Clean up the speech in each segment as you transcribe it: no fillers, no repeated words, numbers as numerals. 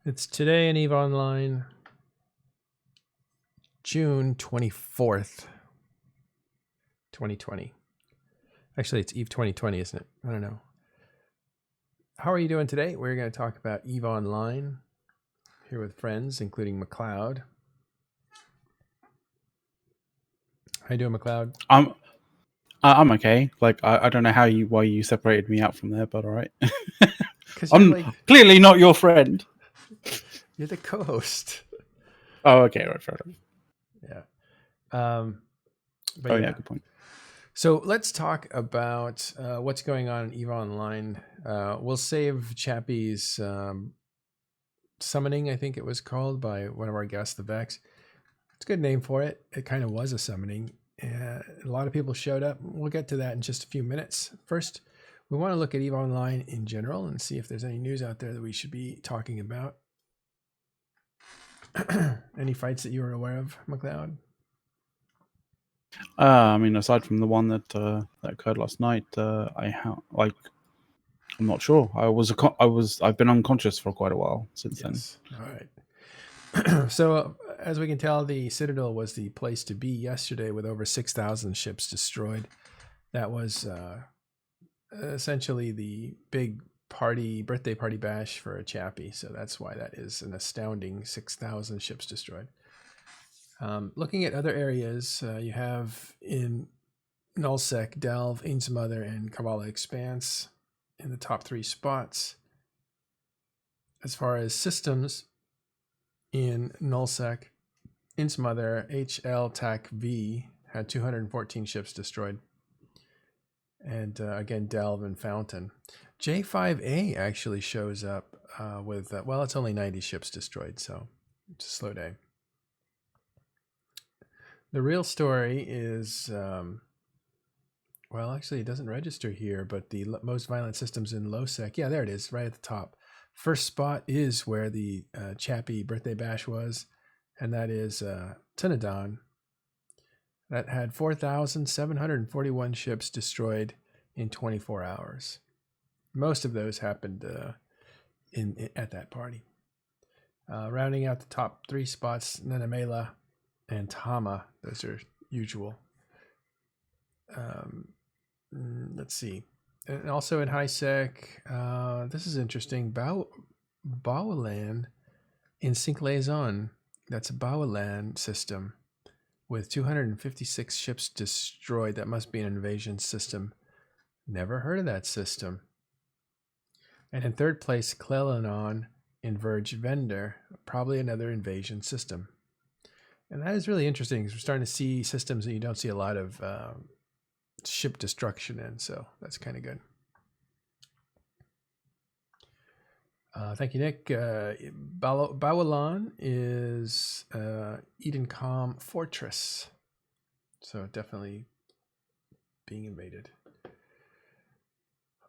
It's today in EVE Online, June 24th, 2020. Actually, it's EVE 2020, isn't it? I don't know. How are you doing today? We're going to talk about EVE Online here with friends, including McLeod. How you doing, McLeod? I'm okay. Like I don't know why you separated me out from there, but all right. Because you're I'm like, clearly not your friend. you're the co-host. Oh, okay, right, fair enough. Yeah. But Oh yeah. yeah, good point. So let's talk about what's going on in EVE Online. We'll save Chappy's summoning, I think it was called by one of our guests, the Vex. It's a good name for it. It kind of was a summoning. A lot of people showed up. We'll get to that in just a few minutes. First, we want to look at EVE Online in general and see if there's any news out there that we should be talking about. Any fights that you were aware of, McLeod? I mean, aside from the one that occurred last night, I'm not sure. I've been unconscious for quite a while since then. All right. So, as we can tell, the Citadel was the place to be yesterday with over 6,000 ships destroyed. That was essentially the big birthday party bash for a Chappy. So that's why that is an astounding 6,000 ships destroyed. Looking at other areas, you have in Nullsec, Delve, Ainsmother, and Kabbalah Expanse in the top 3 spots. As far as systems, in Nullsec, Ainsmother, HL-TAC-V had 214 ships destroyed. And again, Delve and Fountain. J5A actually shows up with, well, it's only 90 ships destroyed, so it's a slow day. The real story is, well, actually, it doesn't register here, but the most violent systems in Lowsec, yeah, there it is, right at the top. First spot is where the Chappy birthday bash was, and that is Tunadon. That had 4,741 ships destroyed in 24 hours. Most of those happened at that party. Rounding out the top 3 spots, Nenamela and Tama. Those are usual. Let's see. And also in HighSec, this is interesting. Baolan in Sync Liaison. That's a Baolan system with 256 ships destroyed. That must be an invasion system. Never heard of that system. And in third place, Clelanon in Verge Vendor, probably another invasion system. And that is really interesting because we're starting to see systems that you don't see a lot of ship destruction in, so that's kind of good. Thank you, Nick. Baolan is Eden Calm Fortress, so definitely being invaded.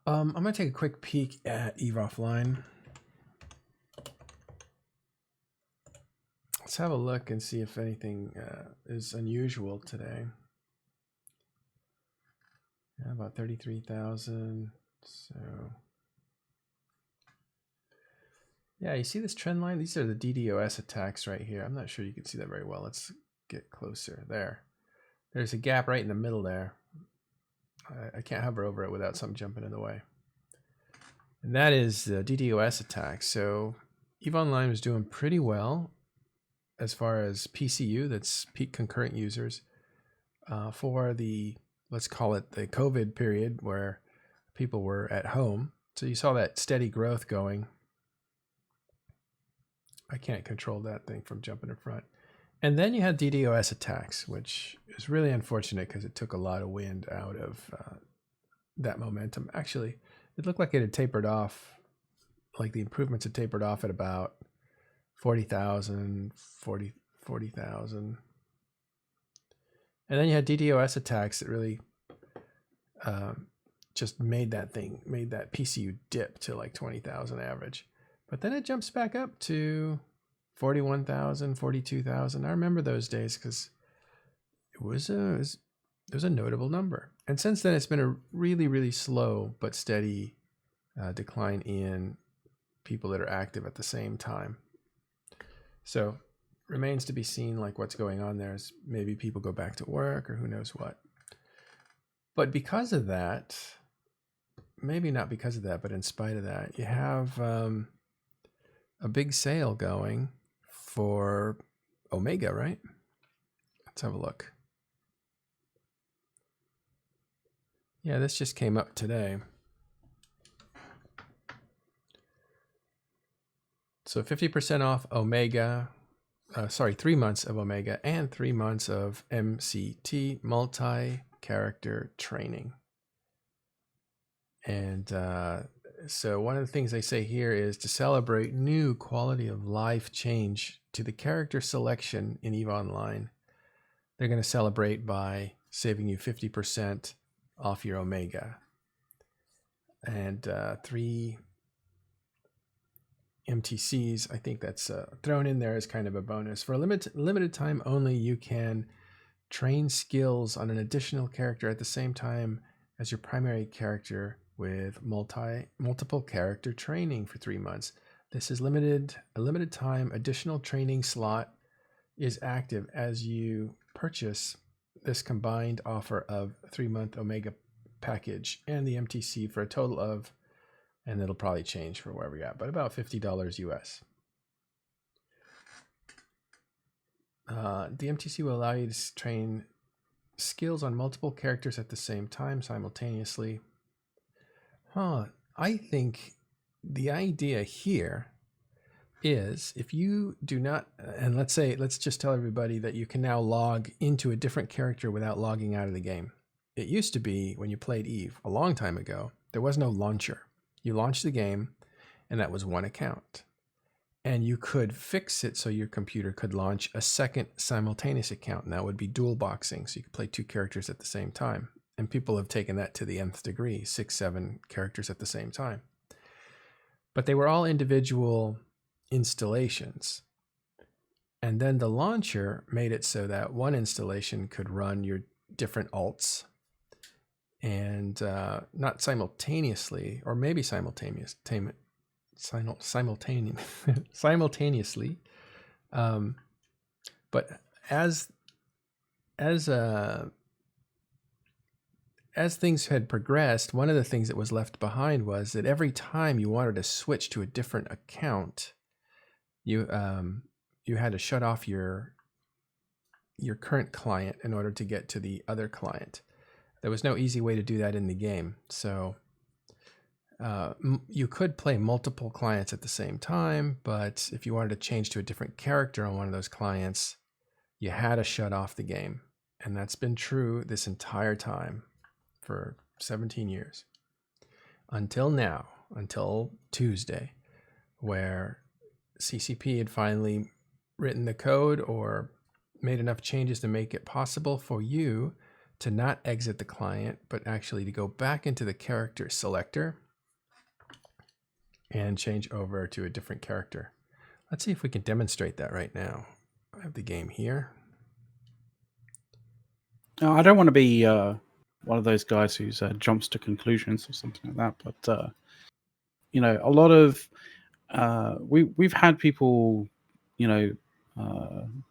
I'm going to take a quick peek at EVE Offline. Let's have a look and see if anything is unusual today. Yeah, about 33,000. So, yeah, you see this trend line? These are the DDoS attacks right here. I'm not sure you can see that very well. Let's get closer. There's a gap right in the middle there. I can't hover over it without something jumping in the way. And that is the DDoS attack. So EVE Online was doing pretty well as far as PCU, that's peak concurrent users, for the, let's call it the COVID period where people were at home. So you saw that steady growth going. I can't control that thing from jumping in front. And then you had DDoS attacks, which is really unfortunate because it took a lot of wind out of that momentum. Actually, it looked like it had tapered off, like the improvements had tapered off at about 40,000. And then you had DDoS attacks that really just made that PCU dip to like 20,000 average. But then it jumps back up to 41,000, 42,000. I remember those days because it was a notable number. And since then, it's been a really, really slow but steady decline in people that are active at the same time. So remains to be seen, like what's going on there is maybe people go back to work or who knows what. But because of that, maybe not because of that, but in spite of that, you have a big sale going for Omega, right? Let's have a look. Yeah, this just came up today. So 50% off Omega, 3 months of Omega and 3 months of MCT, multi-character training. And so one of the things they say here is to celebrate new quality of life change to the character selection in EVE Online. They're going to celebrate by saving you 50% off your Omega. And 3 MTCs, I think that's thrown in there as kind of a bonus. For a limited time only, you can train skills on an additional character at the same time as your primary character with multiple character training for 3 months. This is a limited time additional training slot is active as you purchase this combined offer of 3-month Omega package and the MTC for a total of, and it'll probably change for where we're at, but about $50 US. The MTC will allow you to train skills on multiple characters at the same time simultaneously. I think the idea here is if you do not, and let's just tell everybody that you can now log into a different character without logging out of the game. It used to be when you played EVE a long time ago, there was no launcher. You launched the game and that was one account. And you could fix it so your computer could launch a second simultaneous account, and that would be dual boxing. So you could play 2 characters at the same time. And people have taken that to the nth degree, 6, 7 characters at the same time. But they were all individual installations. And then the launcher made it so that one installation could run your different alts and not simultaneously, or maybe simultaneously. But as things had progressed, one of the things that was left behind was that every time you wanted to switch to a different account, you had to shut off your current client in order to get to the other client. There was no easy way to do that in the game. So you could play multiple clients at the same time, but if you wanted to change to a different character on one of those clients, you had to shut off the game. And that's been true this entire time for 17 years. Until now, until Tuesday, where CCP had finally written the code or made enough changes to make it possible for you to not exit the client, but actually to go back into the character selector and change over to a different character. Let's see if we can demonstrate that right now. I have the game here. Now, I don't want to be one of those guys who jumps to conclusions or something like that, but a lot of we've had people,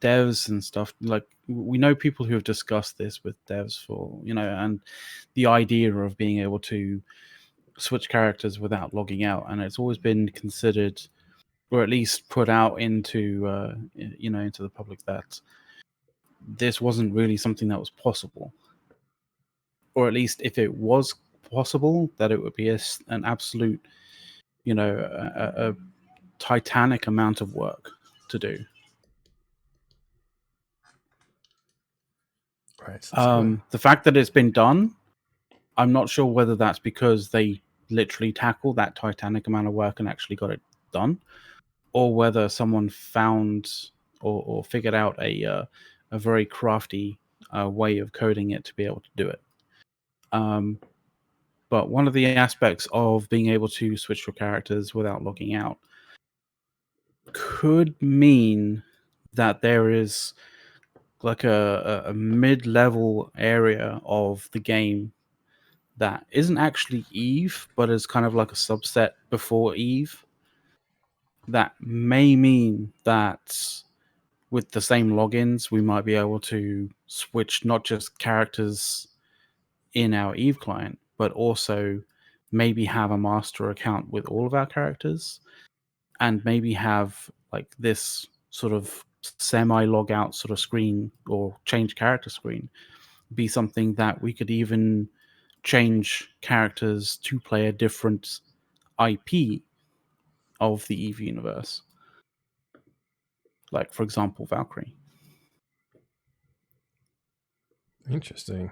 devs and stuff, like we know people who have discussed this with devs for, and the idea of being able to switch characters without logging out, and it's always been considered, or at least put out into into the public, that this wasn't really something that was possible, or at least if it was possible, that it would be an absolute, a titanic amount of work to do. Right. So the fact that it's been done, I'm not sure whether that's because they literally tackled that titanic amount of work and actually got it done, or whether someone found or figured out a very crafty way of coding it to be able to do it. But one of the aspects of being able to switch your characters without logging out could mean that there is like a mid-level area of the game that isn't actually EVE, but is kind of like a subset before EVE, that may mean that with the same logins, we might be able to switch not just characters in our Eve client, but also maybe have a master account with all of our characters, and maybe have like this sort of semi log out sort of screen or change character screen be something that we could even change characters to play a different IP of the Eve universe. Like, for example, Valkyrie. Interesting.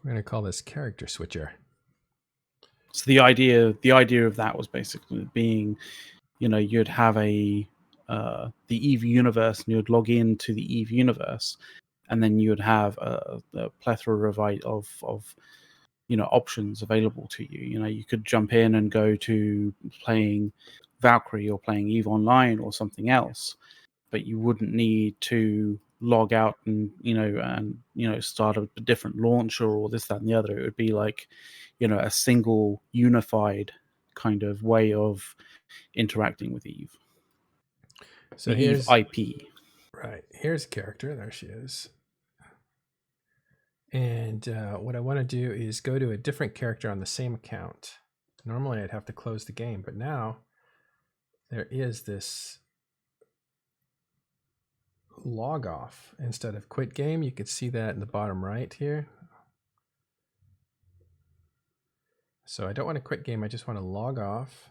We're going to call this character switcher. So the idea of that was basically being, you'd have the Eve universe, and you'd log into the Eve universe, and then you would have a plethora of options available to you. You could jump in and go to playing Valkyrie or playing Eve Online or something else, but you wouldn't need to log out and start a different launcher or this, that, and the other. It would be like a single unified kind of way of interacting with Eve. So the Eve here's IP. Right. Here's a character. There she is. And what I want to do is go to a different character on the same account. Normally I'd have to close the game, but now there is this log off instead of quit game. You could see that in the bottom right here. So I don't want to quit game. I just want to log off.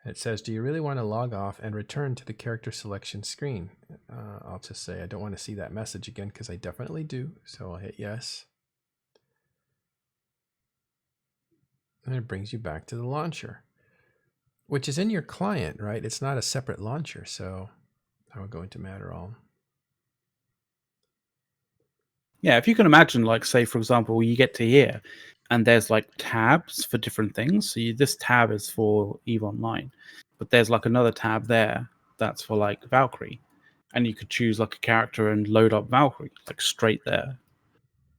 It says, do you really want to log off and return to the character selection screen? I'll just say I don't want to see that message again because I definitely do. So I'll hit yes. And it brings you back to the launcher, which is in your client, right? It's not a separate launcher. So I would go into Matterall. Yeah, if you can imagine, like, say, for example, you get to here and there's like tabs for different things. So this tab is for Eve Online, but there's like another tab there that's for like Valkyrie. And you could choose like a character and load up Valkyrie, like straight there.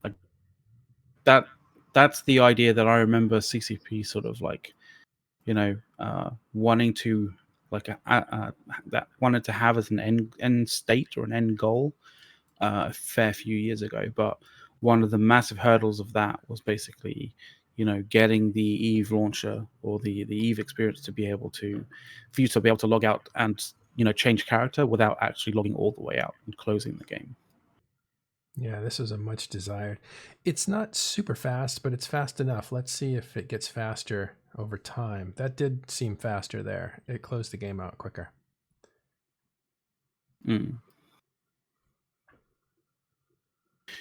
Like that's the idea that I remember CCP sort of like, wanting to like that wanted to have as an end state or an end goal a fair few years ago. But one of the massive hurdles of that was basically, getting the Eve launcher or the Eve experience for you to be able to log out and change character without actually logging all the way out and closing the game. Yeah, this is a much desired. It's not super fast, but it's fast enough. Let's see if it gets faster over time. That did seem faster there. It closed the game out quicker.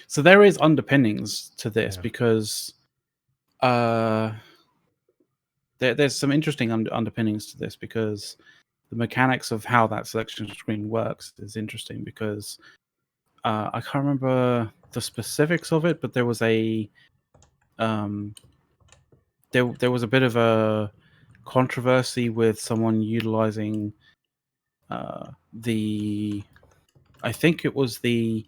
So there is underpinnings to this, Yeah. because there's some interesting underpinnings to this, because the mechanics of how that selection screen works is interesting, because I can't remember the specifics of it, but there was a there was a bit of a controversy with someone utilizing the I think it was the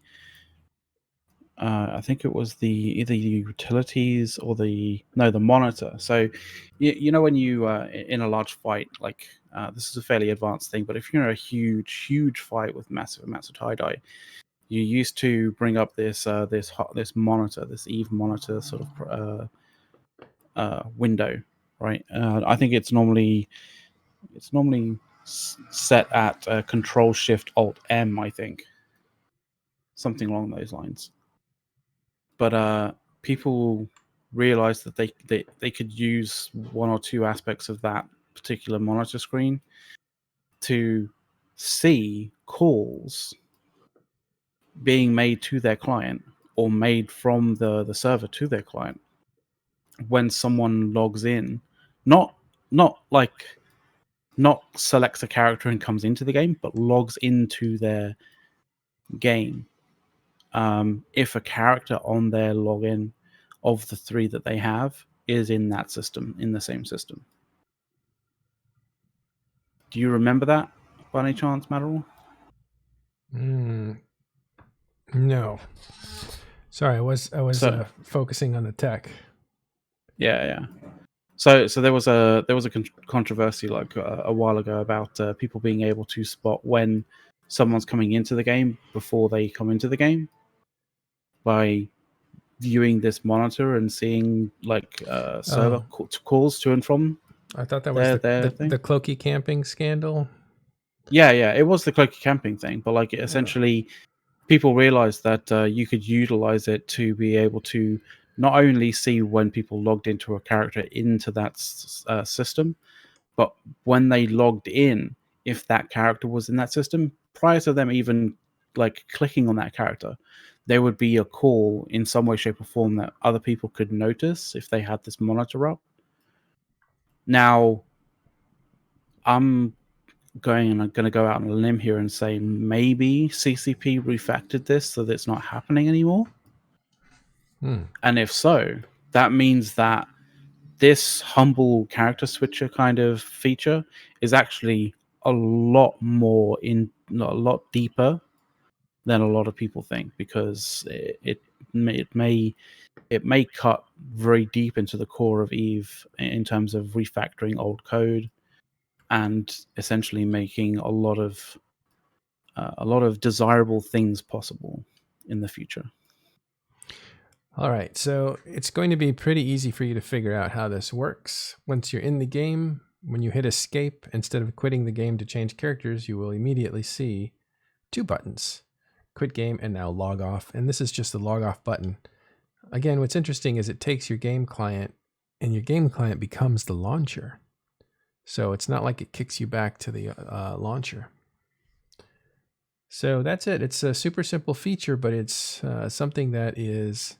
either the utilities or the monitor. So when you in a large fight, like this is a fairly advanced thing, but if you're in a huge fight with massive amounts of tie-dye, you used to bring up this monitor, this Eve monitor sort of window, right? I think it's normally set at Control Shift Alt M, I think, something along those lines. But people realized that they could use one or two aspects of that particular monitor screen to see calls being made to their client or made from the server to their client when someone logs in, not selects a character and comes into the game, but logs into their game. If a character on their login of the three that they have is in that system, in the same system. Do you remember that by any chance, Matterall? No. Sorry, I was So focusing on the tech. Yeah. So there was a controversy like a while ago about people being able to spot when someone's coming into the game before they come into the game by viewing this monitor and seeing like server calls to and from I thought that was their thing. the Cloaca camping scandal. Yeah, it was the Cloaca camping thing, but like essentially people realized that you could utilize it to be able to not only see when people logged into a character into that system, but when they logged in, if that character was in that system, prior to them even like clicking on that character, there would be a call in some way, shape, or form that other people could notice if they had this monitor up. Now, I'm going to go out on a limb here and say maybe CCP refactored this so that it's not happening anymore. And if so, that means that this humble character switcher kind of feature is actually a lot deeper than a lot of people think, because it may cut very deep into the core of Eve in terms of refactoring old code and essentially making a lot of desirable things possible in the future. All right, so it's going to be pretty easy for you to figure out how this works. Once you're in the game, when you hit escape, instead of quitting the game to change characters, you will immediately see two buttons, quit game and now log off. And this is just the log off button. Again, what's interesting is it takes your game client and your game client becomes the launcher. So it's not like it kicks you back to the launcher. So that's it. It's a super simple feature, but it's something that is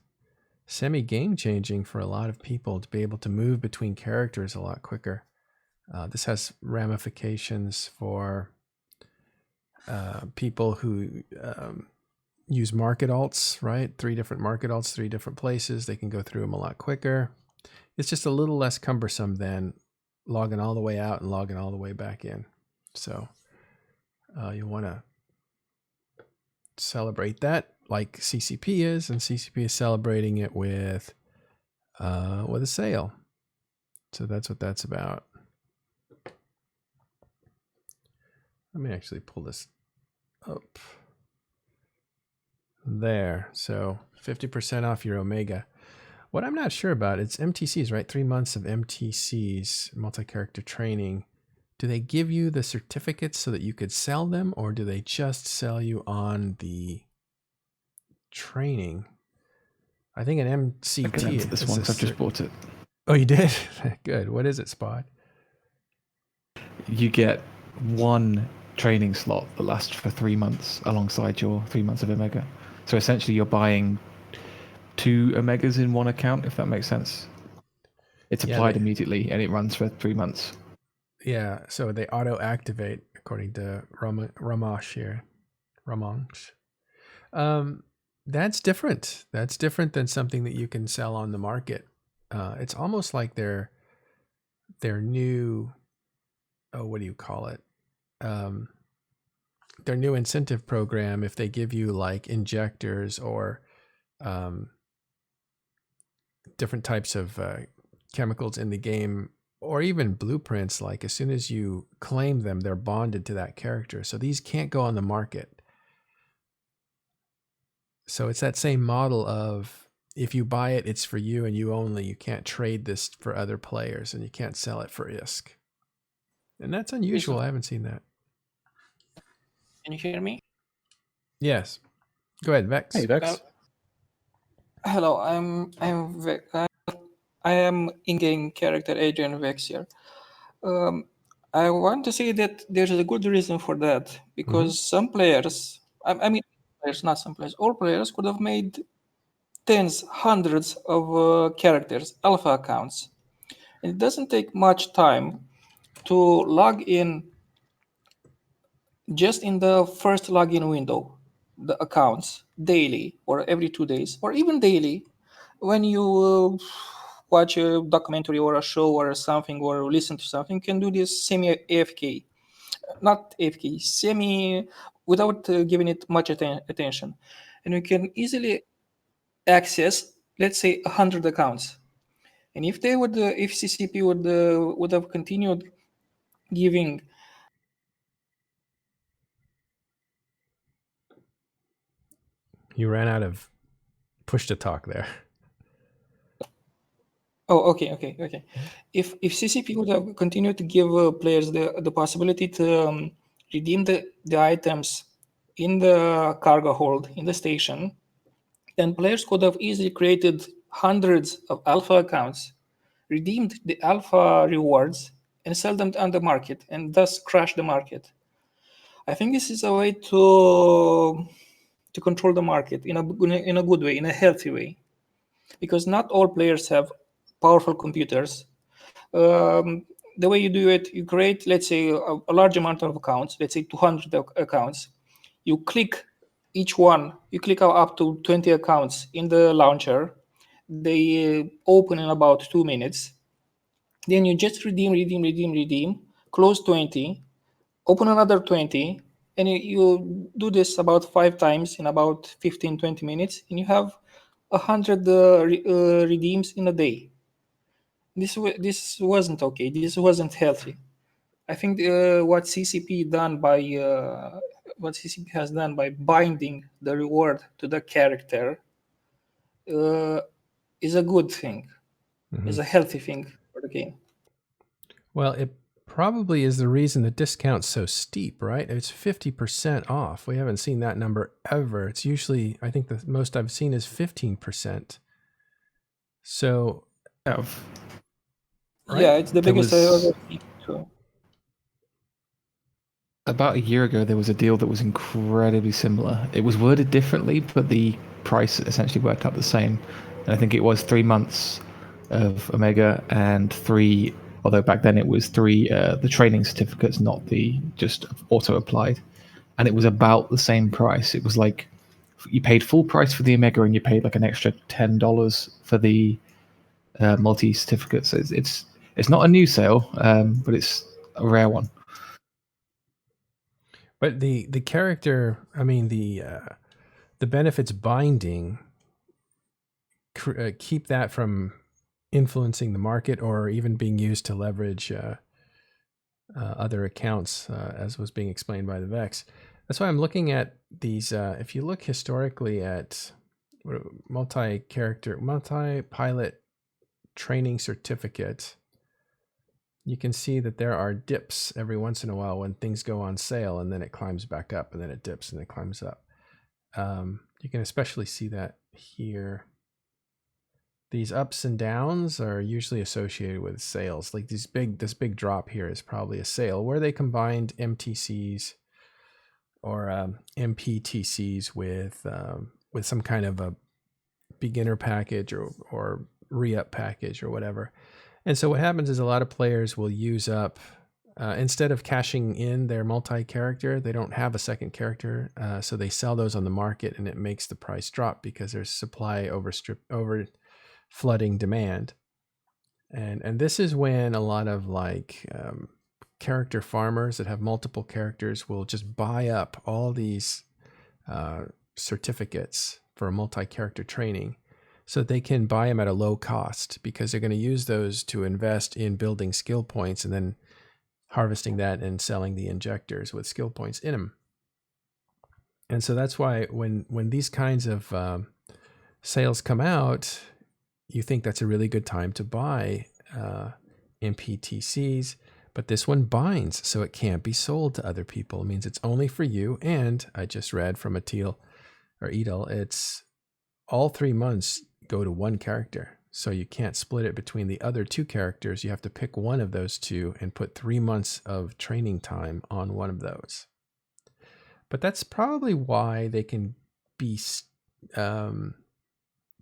semi-game changing for a lot of people to be able to move between characters a lot quicker. This has ramifications for people who use market alts, right? 3 different market alts, 3 different places. They can go through them a lot quicker. It's just a little less cumbersome than logging all the way out and logging all the way back in. So you want to celebrate that like CCP is, and CCP is celebrating it with a sale. So that's what that's about. Let me actually pull this up. There. So 50% off your Omega. What I'm not sure about, it's MTCs, right? 3 months of MTCs, multi-character training. Do they give you the certificates so that you could sell them, or do they just sell you on the training? I think an MCT. I can enter this one because I've just bought it. Oh, you did? Good. What is it, Spot? You get 1 training slot that lasts for 3 months alongside your 3 months of Omega. So essentially you're buying 2 Omegas in 1 account, if that makes sense. It's applied immediately and it runs for 3 months. Yeah, so they auto-activate according to Ramosh here. Ramosh. That's different. That's different than something that you can sell on the market. It's almost like their new, what do you call it? Their new incentive program, if they give you like injectors or different types of chemicals in the game, or even blueprints, like as soon as you claim them, they're bonded to that character. So these can't go on the market. So it's that same model of if you buy it, it's for you and you only. You can't trade this for other players and you can't sell it for ISK. And that's unusual. I haven't seen that. Can you hear me? Yes. Go ahead, Vex. Hey, Vex. Hello, I am in-game character Adrian Vex here. I want to say that there's a good reason for that, because some players, I mean, players, not some players, all players could have made tens, hundreds of characters, alpha accounts. And it doesn't take much time to log in just in the first login window, the accounts daily or every 2 days or even daily, when you watch a documentary or a show or something or listen to something, you can do this semi-AFK. Not AFK, semi, without giving it much attention. And you can easily access, let's say, 100 accounts. And if they would, if CCP would have continued giving. You ran out of push to talk there. Oh, okay. If CCP would have continued to give players the possibility to redeem the items in the cargo hold in the station, then players could have easily created hundreds of alpha accounts, redeemed the alpha rewards, and sell them on the market, and thus crash the market. I think this is a way to control the market in a good way, in a healthy way, because not all players have powerful computers. The way you do it, you create, let's say, a large amount of accounts, let's say 200 accounts. You click each one, you click up to 20 accounts in the launcher. They open in about 2 minutes. Then you just redeem, close 20, open another 20, and you do this about 5 times in about 15-20 minutes, and you have 100 redeems in a day. This wasn't okay. This wasn't healthy. I think what CCP has done by binding the reward to the character is a good thing. Is a healthy thing for the game. Well, it probably is the reason the discount's so steep, right? It's 50% off. We haven't seen that number ever. It's usually, I think the most I've seen is 15%. So, Right? Yeah, it's the There biggest I was- ever seen. So. About a year ago, there was a deal that was incredibly similar. It was worded differently, but the price essentially worked out the same. And I think it was 3 months of Omega and 3, although back then it was 3, the training certificates, not the just auto applied. And it was about the same price. It was like you paid full price for the Omega and you paid like an extra $10 for the multi certificates. So it's not a new sale, but it's a rare one. but the character, I mean the benefits binding keep that from influencing the market or even being used to leverage other accounts, as was being explained by the Vex. That's why I'm looking at these. If you look historically at multi-pilot training certificate, you can see that there are dips every once in a while when things go on sale, and then it climbs back up, and then it dips and it climbs up. You can especially see that here. These ups and downs are usually associated with sales. Like this big drop here is probably a sale where they combined MTCs or MPTCs with some kind of a beginner package or re-up package or whatever. And so what happens is a lot of players will use up, instead of cashing in their multi-character, they don't have a second character, so they sell those on the market, and it makes the price drop because there's supply over flooding demand. And this is when a lot of like character farmers that have multiple characters will just buy up all these certificates for multi-character training so they can buy them at a low cost, because they're going to use those to invest in building skill points and then harvesting that and selling the injectors with skill points in them. And so that's why when these kinds of sales come out, you think that's a really good time to buy MPTCs, but this one binds, so it can't be sold to other people. It means it's only for you. And I just read from Edel, it's all 3 months go to one character. So you can't split it between the other 2 characters. You have to pick one of those 2 and put 3 months of training time on one of those. But that's probably why they can be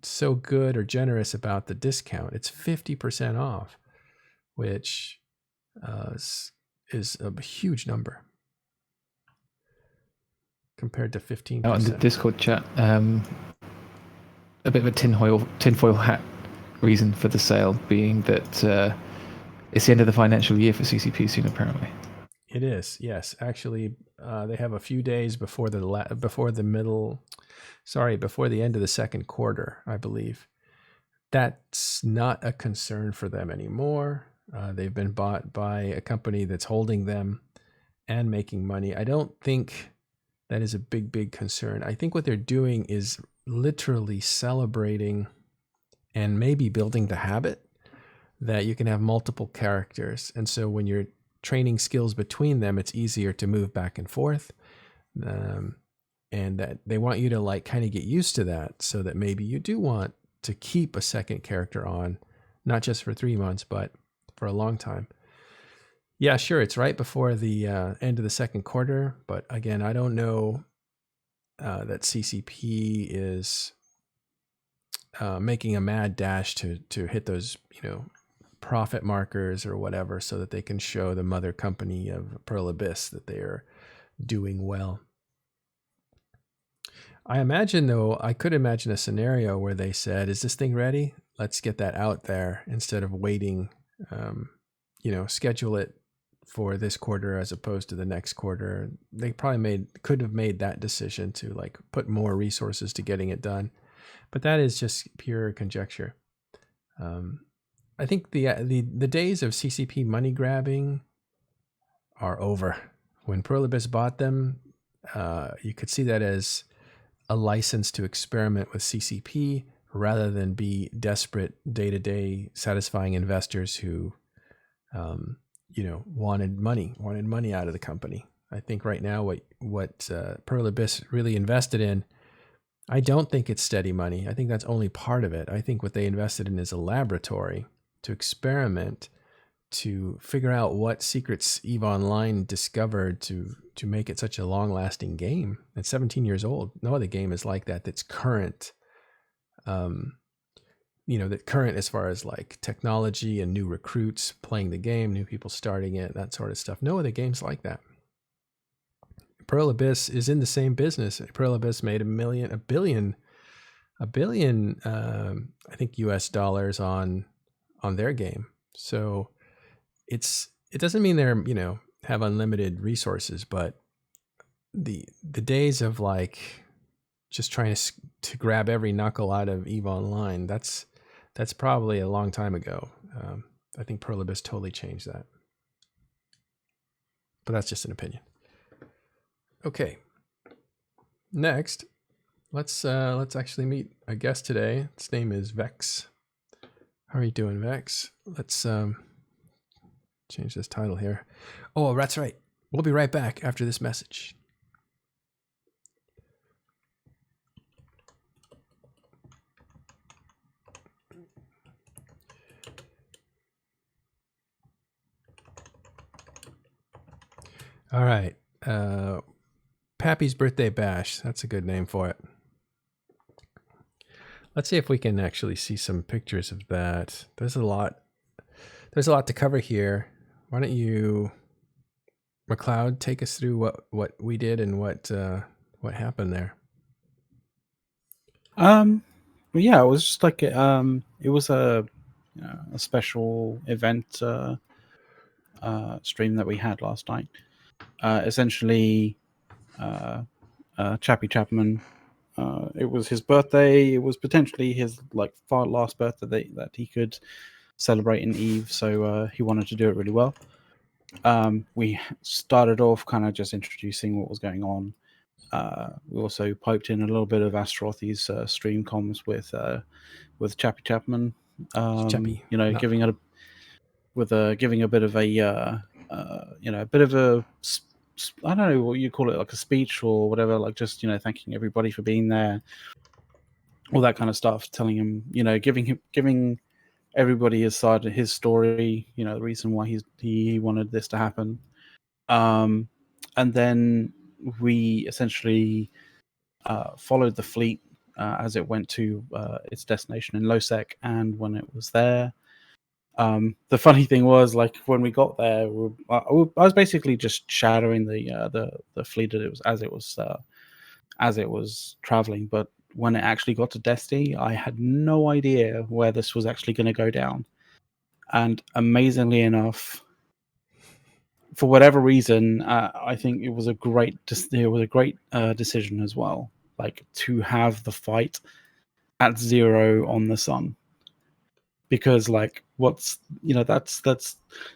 so good or generous about the discount. It's 50% off, which is a huge number compared to 15%. Out in the Discord chat, a bit of a tinfoil hat reason for the sale being that it's the end of the financial year for CCP soon, apparently. It is, yes. Actually, they have a few days before the end of the second quarter, I believe. that's not a concern for them anymore. They've been bought by a company that's holding them and making money. I don't think that is a big concern. I think what they're doing is literally celebrating and maybe building the habit that you can have multiple characters. And so when you're training skills between them, it's easier to move back and forth. And that they want you to like kind of get used to that, so that maybe you do want to keep a second character on, not just for 3 months, but for a long time. Yeah, sure. It's right before the end of the second quarter. But again, I don't know that CCP is making a mad dash to hit those, profit markers or whatever, so that they can show the mother company of Pearl Abyss that they are doing well. I imagine, though, I could imagine a scenario where they said, is this thing ready? Let's get that out there instead of waiting, schedule it for this quarter as opposed to the next quarter. They probably could have made that decision to like put more resources to getting it done. But that is just pure conjecture. I think the days of CCP money grabbing are over. When Pearl Abyss bought them, you could see that as a license to experiment with CCP rather than be desperate day-to-day satisfying investors who, wanted money out of the company. I think right now what Pearl Abyss really invested in, I don't think it's steady money. I think that's only part of it. I think what they invested in is a laboratory to experiment, to figure out what secrets EVE Online discovered to make it such a long-lasting game. It's 17 years old. No other game is like that. That's current. That current as far as like technology and new recruits playing the game, new people starting it, that sort of stuff. No other games like that. Pearl Abyss is in the same business. Pearl Abyss made a billion, I think US dollars on their game. So it doesn't mean they're, have unlimited resources, but the days of like just trying to grab every knuckle out of EVE Online, that's probably a long time ago. I think Pearl Abyss totally changed that. But that's just an opinion. Okay. Next, let's actually meet a guest today. His name is Vex. How are you doing, Vex? Let's change this title here. Oh, that's right. We'll be right back after this message. All right. Pappy's Birthday Bash. That's a good name for it. Let's see if we can actually see some pictures of that. There's a lot to cover here. Why don't you, McLeod, take us through what we did and what happened there? Well, yeah, it was just like it was a special event stream that we had last night. Essentially, Chappy Chapman. It was his birthday. It was potentially his last birthday that he could celebrate in EVE. So he wanted to do it really well. We started off kind of just introducing what was going on. We also piped in a little bit of Astrothi's stream comms with Chappy Chapman. Chappy, giving a bit of a a bit of a, I don't know what you call it, like a speech or whatever, like just thanking everybody for being there, all that kind of stuff, telling him, giving everybody his side of his story, the reason why he wanted this to happen. And then we essentially followed the fleet as it went to its destination in Losec, and when it was there, the funny thing was, like, when we got there, I was basically just shadowing the fleet as it was traveling. But when it actually got to Destiny, I had no idea where this was actually going to go down. And amazingly enough, for whatever reason, I think it was a great decision as well, like to have the fight at 0 on the sun. because like that's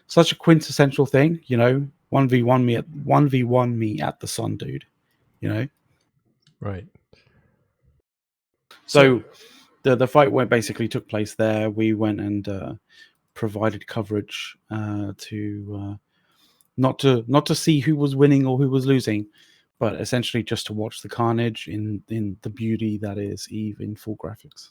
such a quintessential thing, 1v1 me at the sun, dude, Right. so the fight basically took place there. We went and provided coverage to not to see who was winning or who was losing, but essentially just to watch the carnage in the beauty that is Eve in full graphics.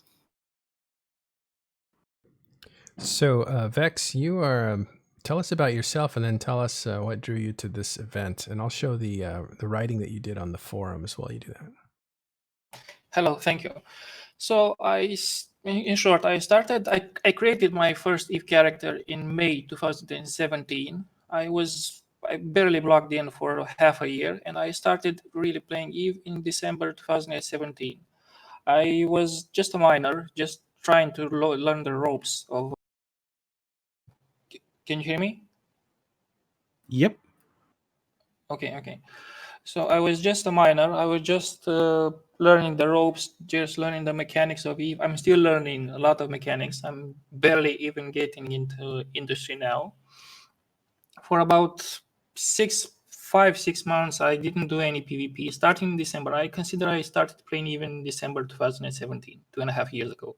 So, Vex, you are. Tell us about yourself, and then tell us what drew you to this event, and I'll show the writing that you did on the forums while you do that. Hello, thank you. So in short, I created my first Eve character in May 2017. I barely logged in for half a year, and I started really playing Eve in December 2017. I was just a minor, just trying to learn the ropes of. Can you hear me? Yep. Okay. So I was just a minor. I was just learning the ropes, just learning the mechanics of Eve. I'm still learning a lot of mechanics. I'm barely even getting into industry now. For about 6 months, I didn't do any PvP. Starting in December, I consider I started playing even in December 2017, 2.5 years ago.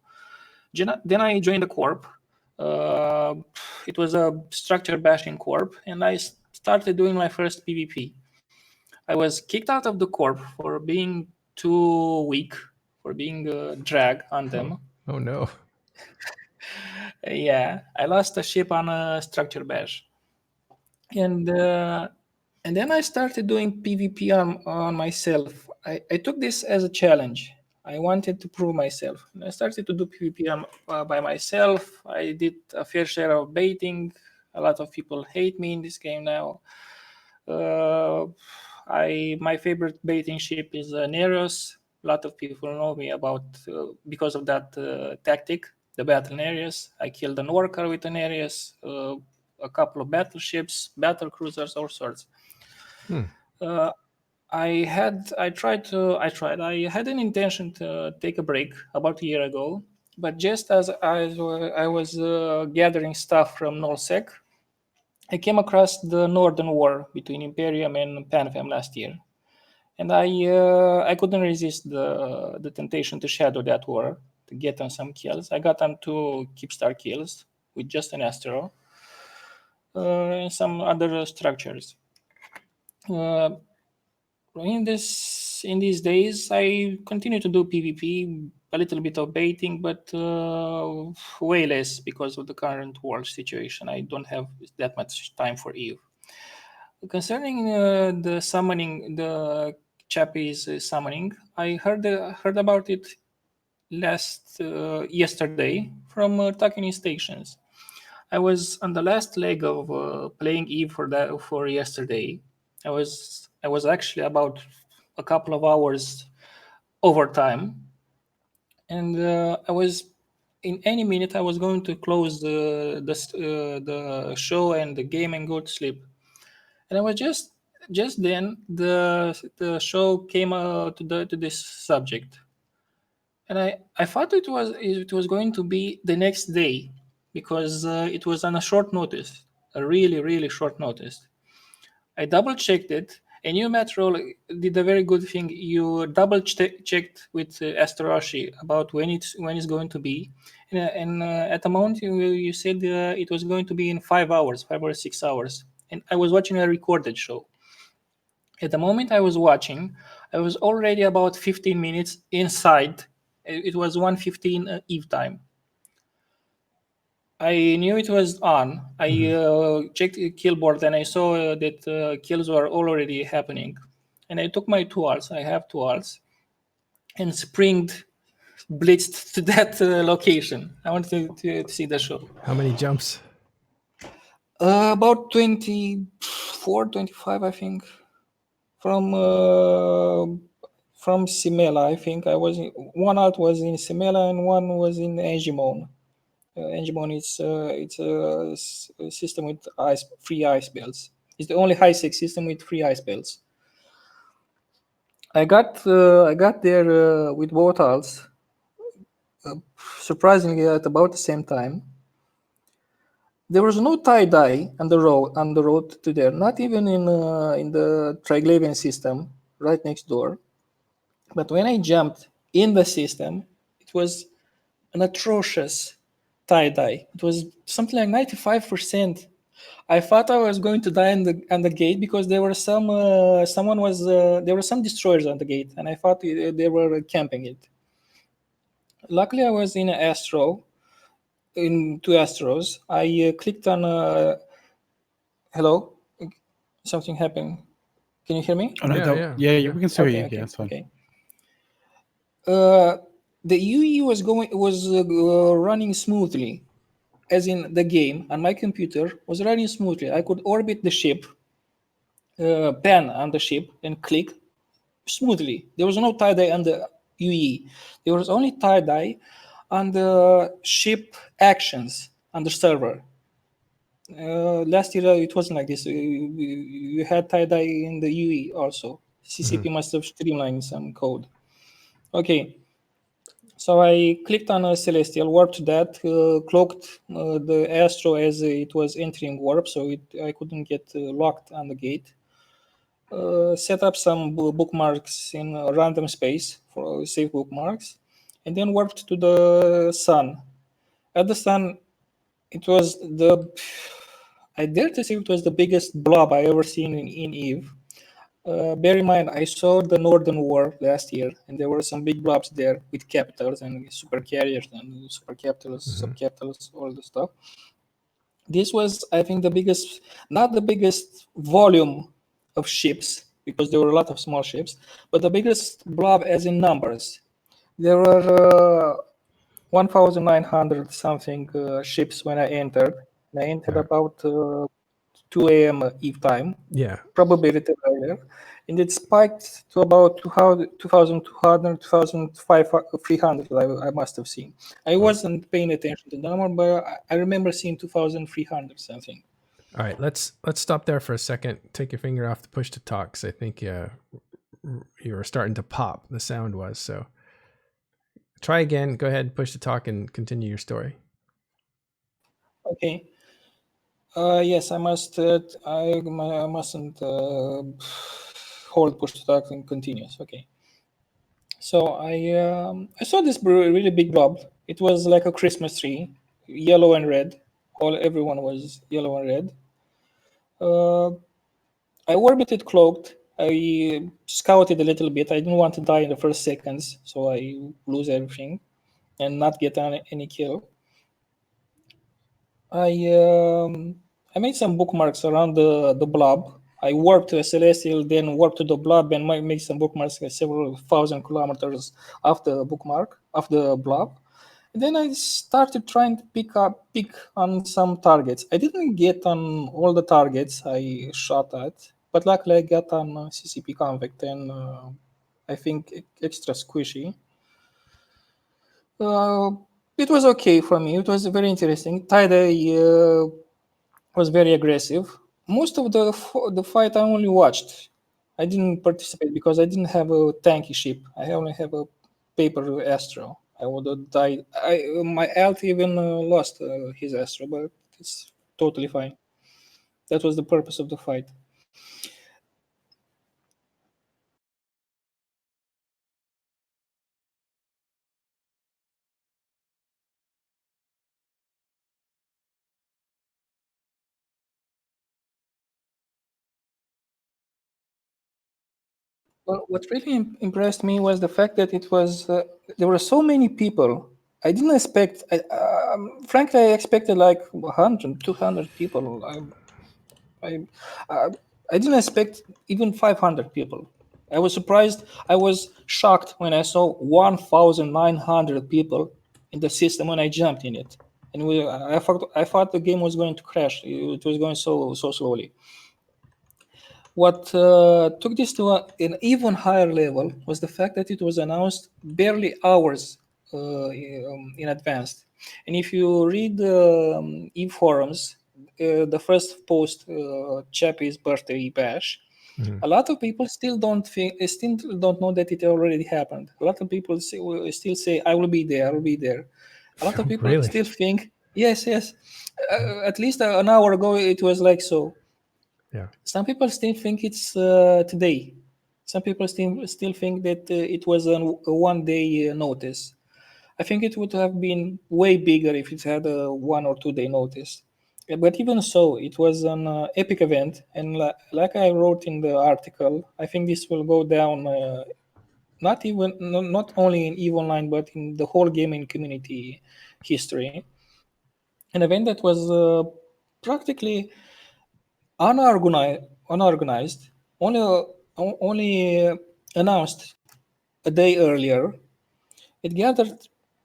Then I joined the corp. It was a structure bashing corp, and I started doing my first PvP. I was kicked out of the corp for being too weak, for being a drag on them. Oh no. Yeah, I lost a ship on a structure bash. And then I started doing PvP on myself. I took this as a challenge. I wanted to prove myself. And I started to do PvP by myself. I did a fair share of baiting. A lot of people hate me in this game now. My favorite baiting ship is Nereus. A lot of people know me about because of that tactic, the battle Nereus. I killed an Orca with an Nereus, a couple of battleships, battle cruisers, all sorts. I had an intention to take a break about a year ago, but just as I was gathering stuff from NullSec, I came across the Northern War between Imperium and PanFam last year, and I couldn't resist the temptation to shadow that war to get on some kills. I got on 2 Keepstar kills with just an Astro and some other structures. In these days, I continue to do PvP, a little bit of baiting, but way less because of the current world situation. I don't have that much time for Eve. Concerning the summoning, the Chappy's summoning, I heard about it yesterday from Takini Stations. I was on the last leg of playing Eve for yesterday. I was actually about a couple of hours overtime, and I was in any minute I was going to close the show and the game and go to sleep. And I was just then the show came to this subject, and I thought it was going to be the next day because it was on a short notice, a really short notice. I double checked it, and you, Matt Roll, did a very good thing. You double checked with Asteroshi about when it's going to be, and at the moment you said it was going to be in 5 hours, 5 or 6 hours, and I was watching a recorded show. At the moment I was watching, I was already about 15 minutes inside. It was 1:15 Eve time. I knew it was on. I checked the kill board and I saw that kills were already happening. And I took my 2 alts. I have 2 alts, and blitzed to that location. I wanted to see the show. How many jumps? About 24, 25, I think. From Simela, I think one alt was in Simela and one was in Engimon. Engimon it's a system with free ice belts. It's the only high sec system with free ice belts. I got there with both alts, surprisingly at about the same time. There was no tie-dye on the road to there, not even in the Triglavian system right next door. But when I jumped in the system, it was an atrocious tie-dye. It was something like 95%. I thought I was going to die on the gate because there were some there were some destroyers on the gate, and I thought they were camping it. Luckily, I was in two Astros. I clicked on hello, something happened. Can you hear me? Oh, no, Yeah. we can still hear you. Okay, Yeah, it's fine. okay. The UE was running smoothly, as in the game on my computer was running smoothly. I could orbit the ship, pan on the ship, and click smoothly. There was no tie-dye on the UE. There was only tie-dye on the ship actions on the server. Last year it wasn't like this. You had tie-dye in the UE also. CCP must have streamlined some code. Okay. So I clicked on a Celestial, warped that, cloaked the Astro as it was entering warp, so I couldn't get locked on the gate. Set up some bookmarks in random space for save bookmarks, and then warped to the sun. At the sun, it was I dare to say it was the biggest blob I ever seen in EVE. Bear in mind, I saw the Northern War last year, and there were some big blobs there with capitals and super carriers and super capitals, subcapitals, all the stuff. This was, I think, the biggest, not the biggest volume of ships, because there were a lot of small ships, but the biggest blob as in numbers. There were 1,900 something ships when I entered. And I entered about 2 a.m. Eve time. Yeah. Probably a little earlier. And it spiked to about 2,200, 2,300, I must have seen. I wasn't paying attention to the number, but I remember seeing 2,300 something. All right, let's stop there for a second. Take your finger off the push to talk, because I think you were starting to pop. The sound was. So try again. Go ahead, push to talk, and continue your story. Okay. Yes, I must. I mustn't hold push to talk and continuous. Okay. So I saw this really big blob. It was like a Christmas tree, yellow and red. Everyone was yellow and red. I orbited cloaked. I scouted a little bit. I didn't want to die in the first seconds, so I lose everything and not get any kill. I made some bookmarks around the blob. I warped to a Celestial, then warped to the blob, and made some bookmarks several thousand kilometers off the blob. And then I started trying to pick on some targets. I didn't get on all the targets I shot at, but luckily I got on CCP Convict and I think extra squishy. It was okay for me. It was very interesting. Tie-dye was very aggressive. Most of the fight I only watched. I didn't participate because I didn't have a tanky ship. I only have a paper Astro. I would have died. My alt even lost his Astro, but it's totally fine. That was the purpose of the fight. Well, what really impressed me was the fact that it was there were so many people. I didn't expect. Frankly, I expected like 100, 200 people. I didn't expect even 500 people. I was surprised. I was shocked when I saw 1,900 people in the system when I jumped in it, and I thought the game was going to crash. It was going so slowly. What took this to an even higher level was the fact that it was announced barely hours in advance. And if you read the EVE forums, the first post, Chappy's birthday bash, a lot of people still don't know that it already happened. A lot of people still say, "I will be there. I will be there." A lot of people Really? still think Yes, yes. At least an hour ago, it was like so. Yeah. Some people still think it's today. Some people still think that it was a 1 day notice. I think it would have been way bigger if it had a 1 or 2 day notice. But even so, it was an epic event, and like I wrote in the article, I think this will go down not only in EVE Online but in the whole gaming community history. An event that was practically unorganized, only announced a day earlier. It gathered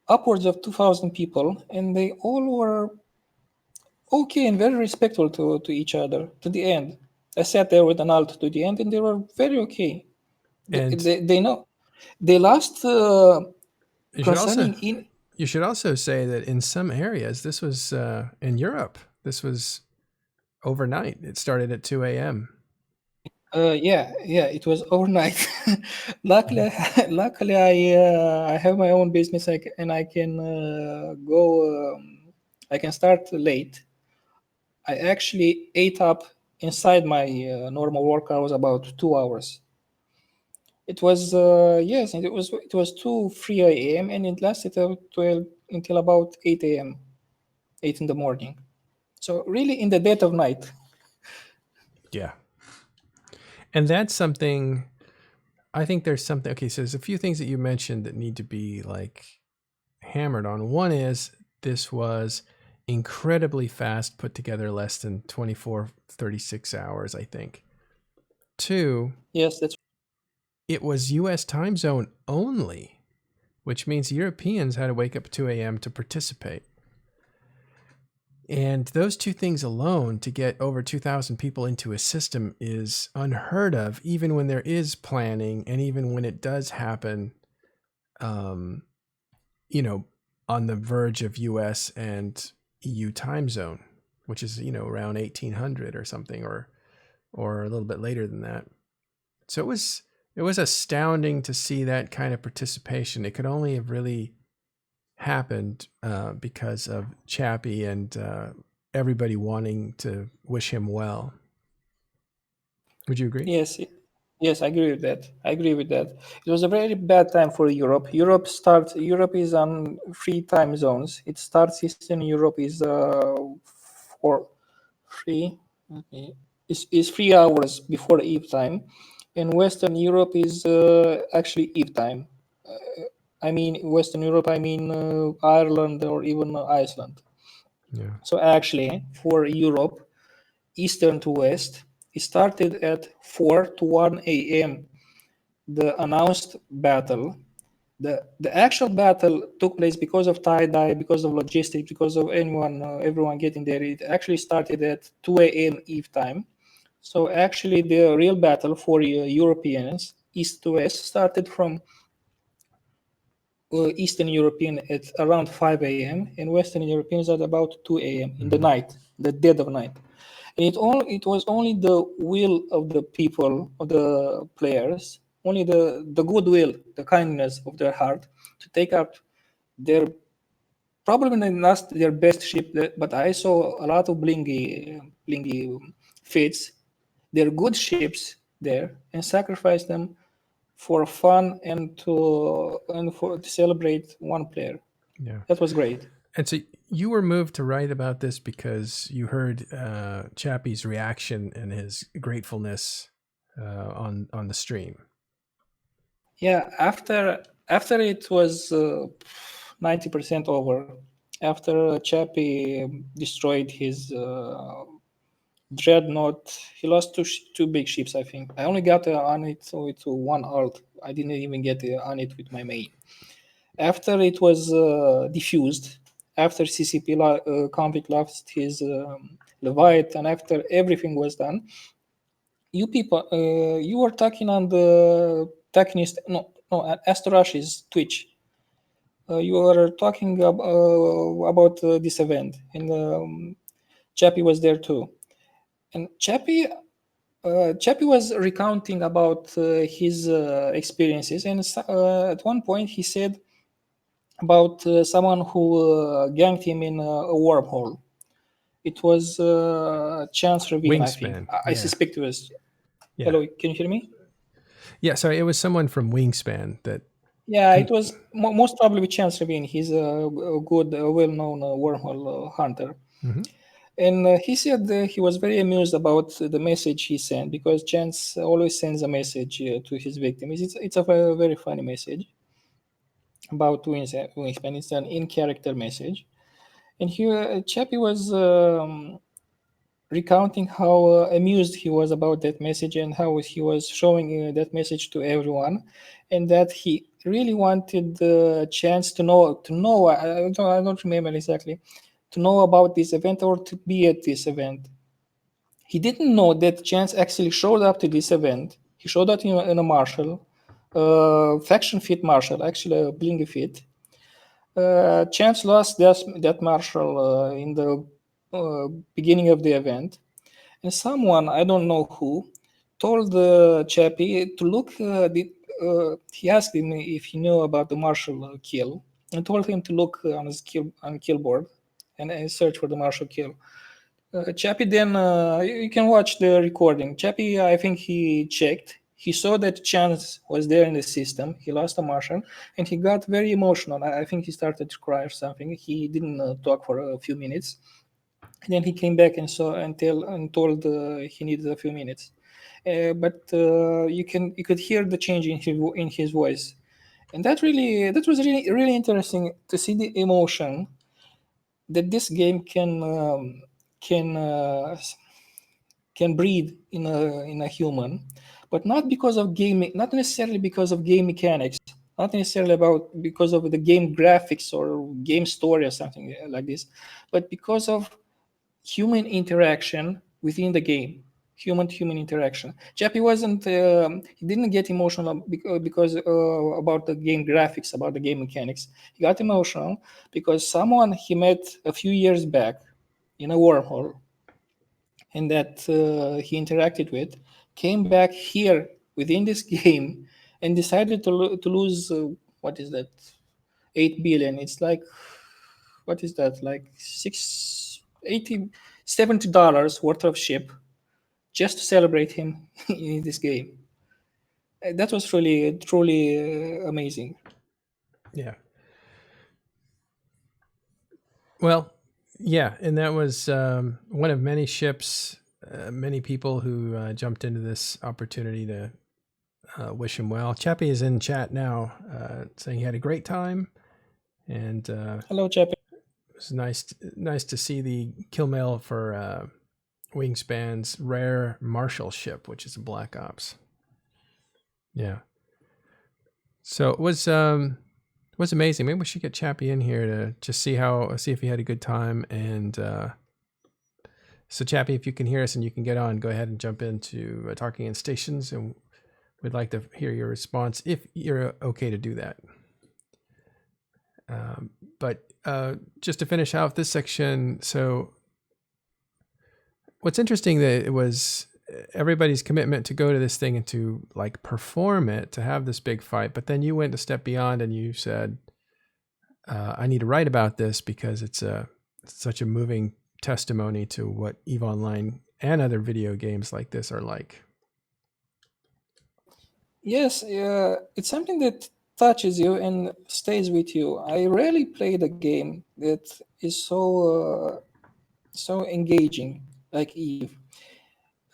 upwards of 2,000 people, and they all were okay and very respectful to each other to the end. I sat there with an alt to the end, and they were very okay. And They know. They last you should also concerning in. you should also say that in some areas, this was in Europe. This was overnight. It started at 2 a.m. Yeah, it was overnight. Luckily, luckily, I have my own business, and I can go. I can start late. I actually ate up inside my normal work hours about 2 hours. It was yes, and it was 2 3 a.m. and it lasted till 12 until about 8 a.m. 8 in the morning. So really, in the dead of night. Yeah. And that's something, I think there's something, okay, so there's a few things that you mentioned that need to be like hammered on. One is this was incredibly fast, put together less than 24, 36 hours, I think. Two, Yes, that's it was US time zone only, which means Europeans had to wake up at 2 a.m. to participate. And those two things alone, to get over 2,000 people into a system, is unheard of, even when there is planning and even when it does happen, you know, on the verge of US and EU time zone, which is, you know, around 1800 or something, or a little bit later than that. So it was astounding to see that kind of participation. It could only have really happened because of Chappy and everybody wanting to wish him well. Would you agree? yes, yes. I agree with that. I agree with that. It was a very bad time for Europe. Europe is on 3 time zones. It starts Eastern Europe is for three. Is 3 hours before Eve time, and Western Europe is actually Eve time. I mean Western Europe. I mean Ireland or even Iceland. Yeah. So actually, for Europe, Eastern to West, it started at 4 to 1 a.m. The announced battle. The actual battle took place because of tie-dye, because of logistics, because of everyone getting there. It actually started at 2 a.m. Eve time. So actually, the real battle for Europeans, East to West, started from Eastern European at around 5 a.m. and Western Europeans at about 2 a.m. in the night, the dead of night. And it was only the will of the people, of the players, only the goodwill, the kindness of their heart to take up their probably not their best ship, but I saw a lot of blingy fits, their good ships there, and sacrifice them for fun and to celebrate one player. Yeah. That was great. And so you were moved to write about this because you heard Chappy's reaction and his gratefulness on the stream. Yeah, after it was 90% over, after Chappy destroyed his dreadnought, he lost two big ships. I think I only got on it with one alt. I didn't even get on it with my main. After it was diffused, after CCP conflict lost his Leviathan, after everything was done, you people, you were talking on the Technist, no, Astorash's Twitch. You were talking about this event, and Chappy was there too. And Chappy was recounting about his experiences, and at one point he said about someone who ganked him in a wormhole. It was Chance Ravine, I think. Wingspan, I yeah. suspect it was. Yeah. Hello, can you hear me? Yeah, sorry, it was someone from Wingspan that. Yeah, it was most probably Chance Ravine. He's a good, well-known wormhole hunter. Mhm. And he said he was very amused about the message he sent, because Chance always sends a message to his victims. It's a very funny message about Wingspan. It's an in-character message. And here Chappy was recounting how amused he was about that message, and how he was showing that message to everyone, and that he really wanted the chance to know. I don't remember exactly, to know about this event or to be at this event. He didn't know that Chance actually showed up to this event. He showed up in a marshal, faction fit marshal, actually a blingy fit. Chance lost that marshal in the beginning of the event, and someone, I don't know who, told Chappy to look. He asked him if he knew about the marshal kill, and told him to look on his kill board and search for the marshal kill. Chappy then, you can watch the recording. Chappy, I think he checked. He saw that Chance was there in the system. He lost a marshal, and he got very emotional. I think he started to cry or something. He didn't talk for a few minutes. And then he came back and saw and told he needed a few minutes. But you could hear the change in his voice, and that was really interesting to see the emotion that this game can can breed in a human, but not because of game, not necessarily because of game mechanics, not necessarily because of the game graphics or game story or something like this, but because of human interaction within the game, human to human interaction. Chappie wasn't he didn't get emotional because about the game graphics, about the game mechanics. He got emotional because someone he met a few years back in a wormhole, and that he interacted with, came back here within this game and decided to lose what is that, 8 billion. It's like, what is that, like $70 worth of ship, just to celebrate him in this game. That was truly amazing. Yeah. Well, yeah, and that was one of many ships, many people who jumped into this opportunity to wish him well. Chappy is in chat now, saying he had a great time, and Hello, Chappie. it was nice to see the kill mail for Wingspan's rare Marshal ship, which is a Black Ops. Yeah. So it was amazing. Maybe we should get Chappy in here to just see if he had a good time. And so Chappy, if you can hear us and you can get on, go ahead and jump into Talking in Stations, and we'd like to hear your response if you're okay to do that. But just to finish out this section, so what's interesting that it was everybody's commitment to go to this thing and to like perform it, to have this big fight, but then you went a step beyond and you said, I need to write about this because it's such a moving testimony to what EVE Online and other video games like this are like. Yes, it's something that touches you and stays with you. I rarely played a game that is so engaging like Eve.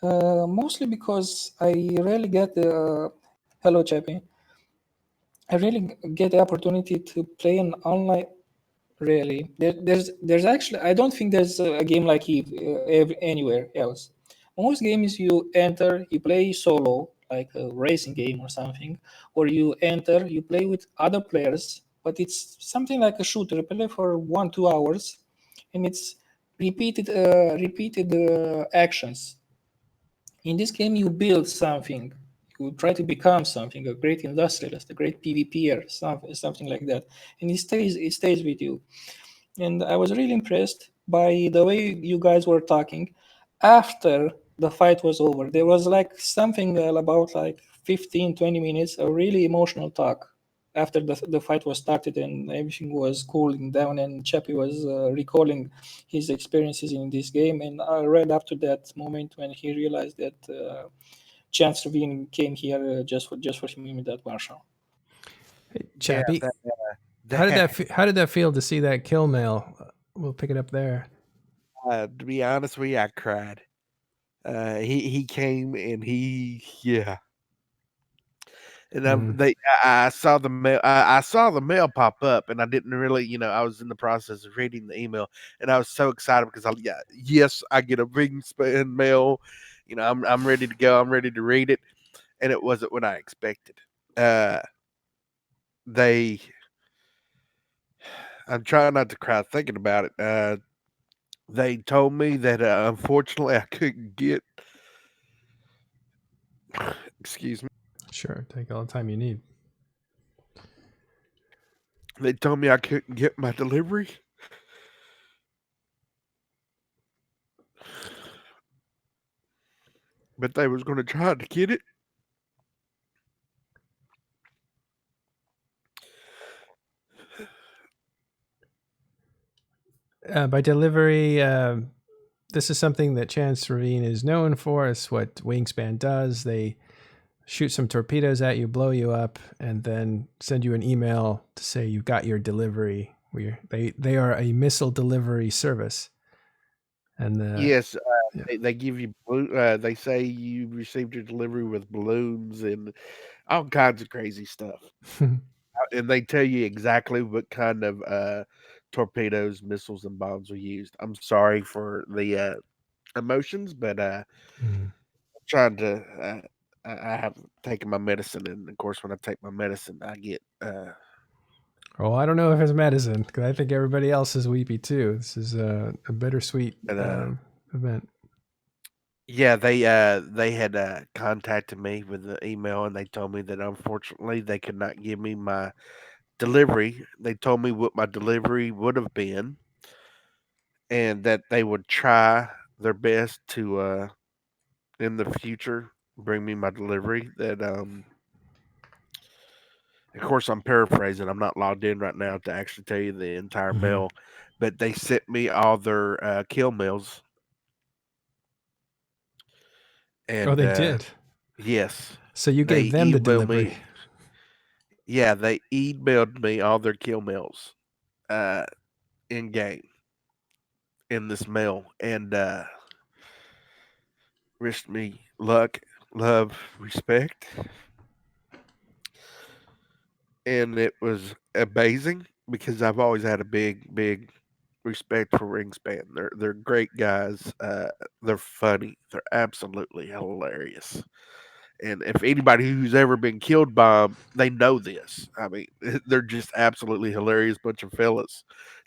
Mostly because I rarely get the hello, Chappie. I really get the opportunity to play an online. Really, there's actually, I don't think there's a game like Eve anywhere else. Most games you enter, you play solo, like a racing game or something, or you enter, you play with other players, but it's something like a shooter. You play for 1-2 hours, and it's repeated actions. In this game, you build something. You try to become something, a great industrialist, a great PvPer, something like that, and it stays with you. And I was really impressed by the way you guys were talking after the fight was over. There was like something about like 15-20 minutes, a really emotional talk. after the fight was started and everything was cooling down, and Chappy was recalling his experiences in this game, and right up to that moment when he realized that Chance Ravine came here just for him in that marshal. Hey, Yeah, Chappy, that, how did that feel to see that kill mail? We'll pick it up there. to be honest with you, I cried. He came and yeah. And Mm. I saw the mail. I saw the mail pop up, and I didn't really, I was in the process of reading the email, and I was so excited because yes, I get a big spam mail. I'm ready to go. I'm ready to read it, and it wasn't what I expected. Uh, they, I'm trying not to cry thinking about it. They told me that unfortunately I couldn't get. Excuse me. Sure, take all the time you need. They told me I couldn't get my delivery. But they was going to try to get it. By delivery, this is something that Chance Ravine is known for. It's what Wingspan does. They shoot some torpedoes at you, blow you up, and then send you an email to say you got your delivery. They are a missile delivery service, and Yes, yeah. they give you they say you received your delivery with balloons and all kinds of crazy stuff. And they tell you exactly what kind of torpedoes, missiles, and bombs were used. I'm sorry for the emotions, but Mm. trying to. I have taken my medicine, and of course, when I take my medicine, I get. Oh, I don't know if it's medicine because I think everybody else is weepy too. This is a bittersweet But, event. Yeah, they had contacted me with the email, and they told me that unfortunately they could not give me my delivery. They told me what my delivery would have been, and that they would try their best to in the future bring me my delivery. That of course I'm paraphrasing. I'm not logged in right now to actually tell you the entire Mm-hmm. mail, but they sent me all their kill mails, Oh, and they did. yes, So you they gave them the emailed delivery. me. Yeah, they emailed me all their kill mails uh, in game in this mail, and wished me luck, love, respect, and it was amazing because I've always had a big respect for Wingspan. They're great guys. They're funny. They're absolutely hilarious. And if anybody who's ever been killed by them, they know this. I mean, they're just absolutely hilarious bunch of fellas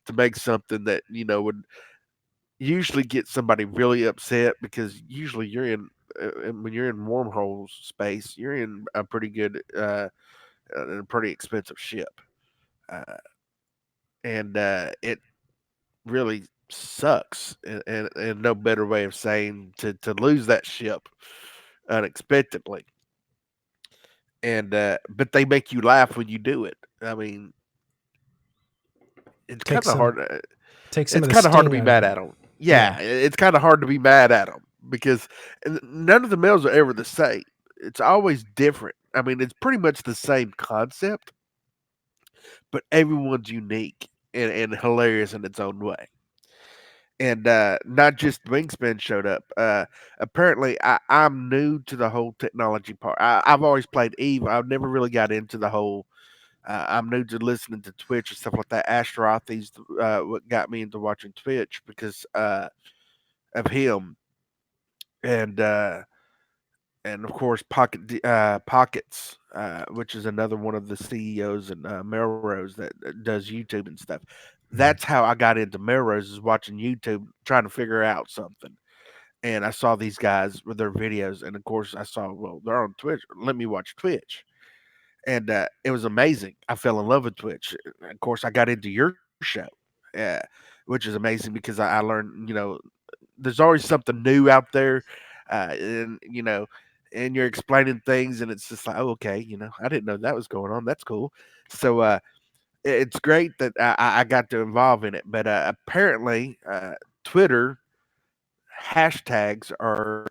to make something that would usually get somebody really upset because usually you're in when you're in wormhole space, you're in a pretty good a pretty expensive ship, uh, and it really sucks, and no better way of saying to lose that ship unexpectedly. And but they make you laugh when you do it. I mean, it's Take kind of some hard. take some It's of the kind of hard to sting be out of mad it. at them. Yeah, Yeah. it's kind of hard to be mad at them because none of the males are ever the same. It's always different. I mean, it's pretty much the same concept, but everyone's unique and hilarious in its own way. And not just Wingspan showed up. Apparently, I'm new to the whole technology part. I've always played Eve. I've never really got into the whole. I'm new to listening to Twitch and stuff like that. Astrothy's what got me into watching Twitch because of him, and of course Pockets, which is another one of the CEOs and Melrose that does YouTube and stuff. Mhm. That's how I got into Melrose, is watching YouTube, trying to figure out something. And I saw these guys with their videos, and of course I saw, well, they're on Twitch. Let me watch Twitch, and it was amazing. I fell in love with Twitch. Of course, I got into your show, uh, which is amazing because I learned, there's always something new out there, and and you're explaining things, and it's just like, oh, okay, you know, I didn't know that was going on. That's cool. So it's great that I got to involve in it. But apparently, Twitter hashtags are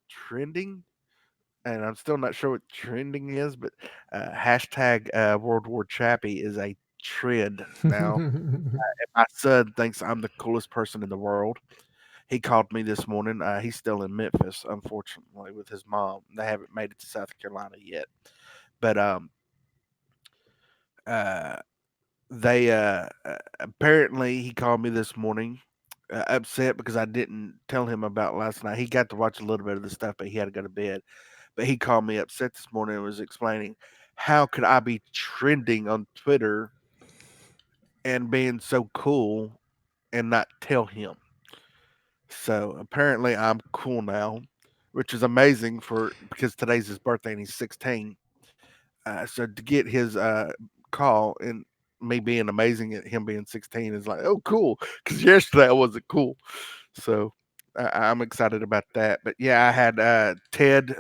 trending, and I'm still not sure what trending is, but hashtag World War Chappy is a trend now. My son thinks I'm the coolest person in the world. He called me this morning. He's still in Memphis, unfortunately, with his mom. They haven't made it to South Carolina yet, but uh, they apparently he called me this morning, upset because I didn't tell him about last night. He got to watch a little bit of the stuff, but he had to go to bed. But he called me upset this morning and was explaining how could I be trending on Twitter and being so cool and not tell him. So apparently I'm cool now, which is amazing for because today's his birthday and he's 16. So to get his call and me being amazing at him being 16 is like, oh, cool. Because yesterday I wasn't cool. So I'm excited about that. But yeah, I had Ted's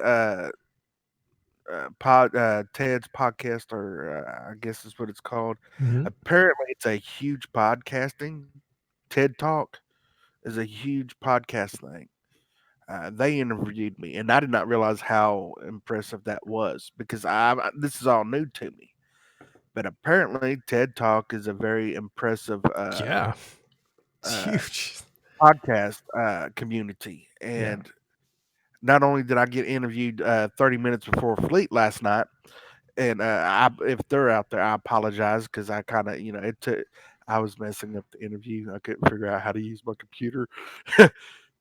podcast, or I guess is what it's called. Mhm. Apparently, it's a huge podcasting. TED Talk is a huge podcast thing. They interviewed me, and I did not realize how impressive that was because this is all new to me. But apparently, TED Talk is a very impressive Yeah, it's uh, huge. podcast community. Yeah. And not only did I get interviewed 30 minutes before Fleet last night, and if they're out there, I apologize because I kind of, it took. I was messing up the interview. I couldn't figure out how to use my computer,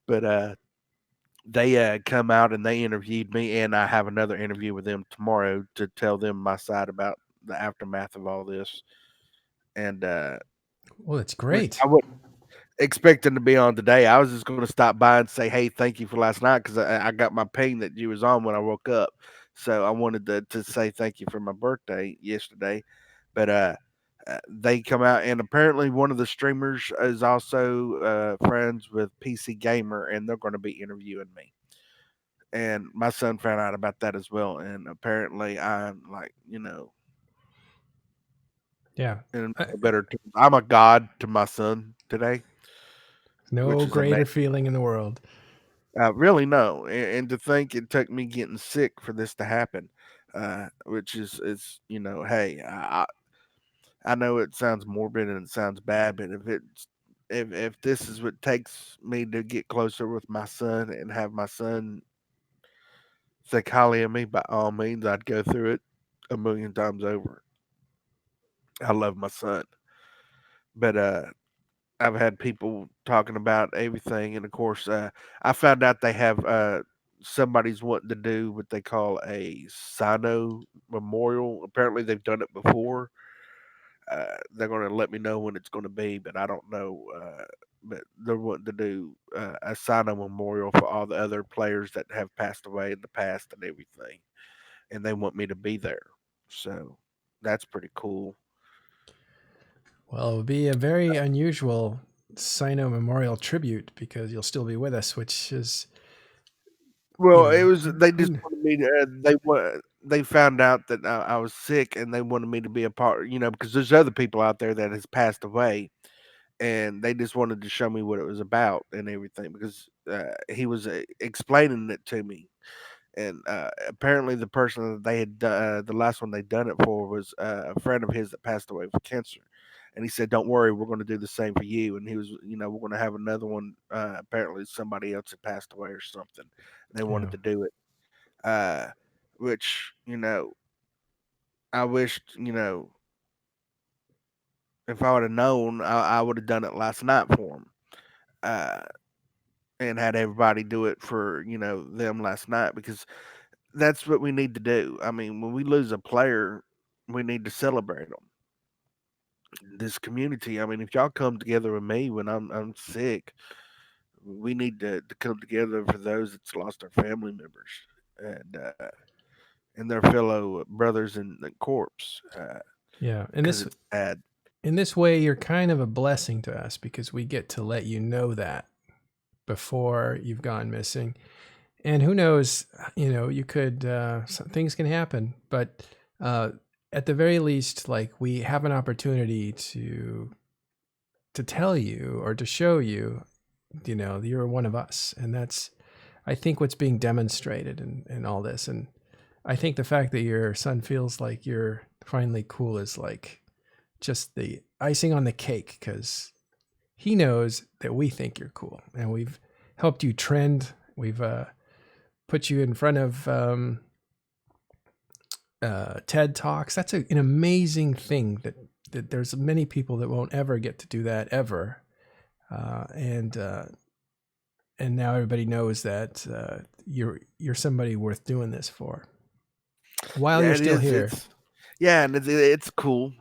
but they come out and they interviewed me, and I have another interview with them tomorrow to tell them my side about the aftermath of all this, and Well, that's which great. I wasn't expecting to be on today. I was just going to stop by and say, hey, thank you for last night because I got my ping that you was on when I woke up. So I wanted to say thank you for my birthday yesterday. But they come out, and apparently one of the streamers is also friends with PC Gamer, and they're going to be interviewing me. And my son found out about that as well. And apparently I'm like, Yeah. in I- better terms. I'm a god to my son today, which no is amazing. greater feeling in the world. Really, no, and to think it took me getting sick for this to happen, which is hey, I know it sounds morbid and it sounds bad, but if this is what takes me to get closer with my son and have my son think highly of me, by all means, I'd go through it a million times over. I love my son, but I've had people talking about everything, and of course, I found out they have somebody's wanting to do what they call a Sino memorial. Apparently, they've done it before. They're going to let me know when it's going to be, but I don't know. But they're wanting to do a Sino memorial for all the other players that have passed away in the past and everything, and they want me to be there. So that's pretty cool. Well, it would be a very unusual Sino memorial tribute because you'll still be with us, which is, Well, it was they who just wanted me to they found out that I was sick and they wanted me to be a part, because there's other people out there that has passed away, and they just wanted to show me what it was about and everything because he was explaining it to me. And apparently, the person that they had the last one they'd done it for was a friend of his that passed away from cancer. And he said, "Don't worry, we're going to do the same for you." And he was, we're going to have another one. Apparently, somebody else had passed away or something. And they yeah. wanted to do it, uh, which I wished, if I would have known, I would have done it last night for him, uh, and had everybody do it for them last night because that's what we need to do. I mean, when we lose a player, we need to celebrate them. This community, I mean, if y'all come together with me when I'm sick, we need to come together for those that's lost their family members and their fellow brothers in the corpse. Yeah. Because it's sad. In this way, you're kind of a blessing to us because we get to let you know that before you've gone missing. And who knows, you could, things can happen, but at the very least, like, we have an opportunity to tell you or to show you, you're one of us. And that's, I think, what's being demonstrated in all this. And I think the fact that your son feels like you're finally cool is like just the icing on the cake, because he knows that we think you're cool, and we've helped you trend. We've put you in front of TED Talks. That's an amazing thing that there's many people that won't ever get to do that ever. And now everybody knows that you're somebody worth doing this for. While Yeah, you're it still is. here. And it's cool.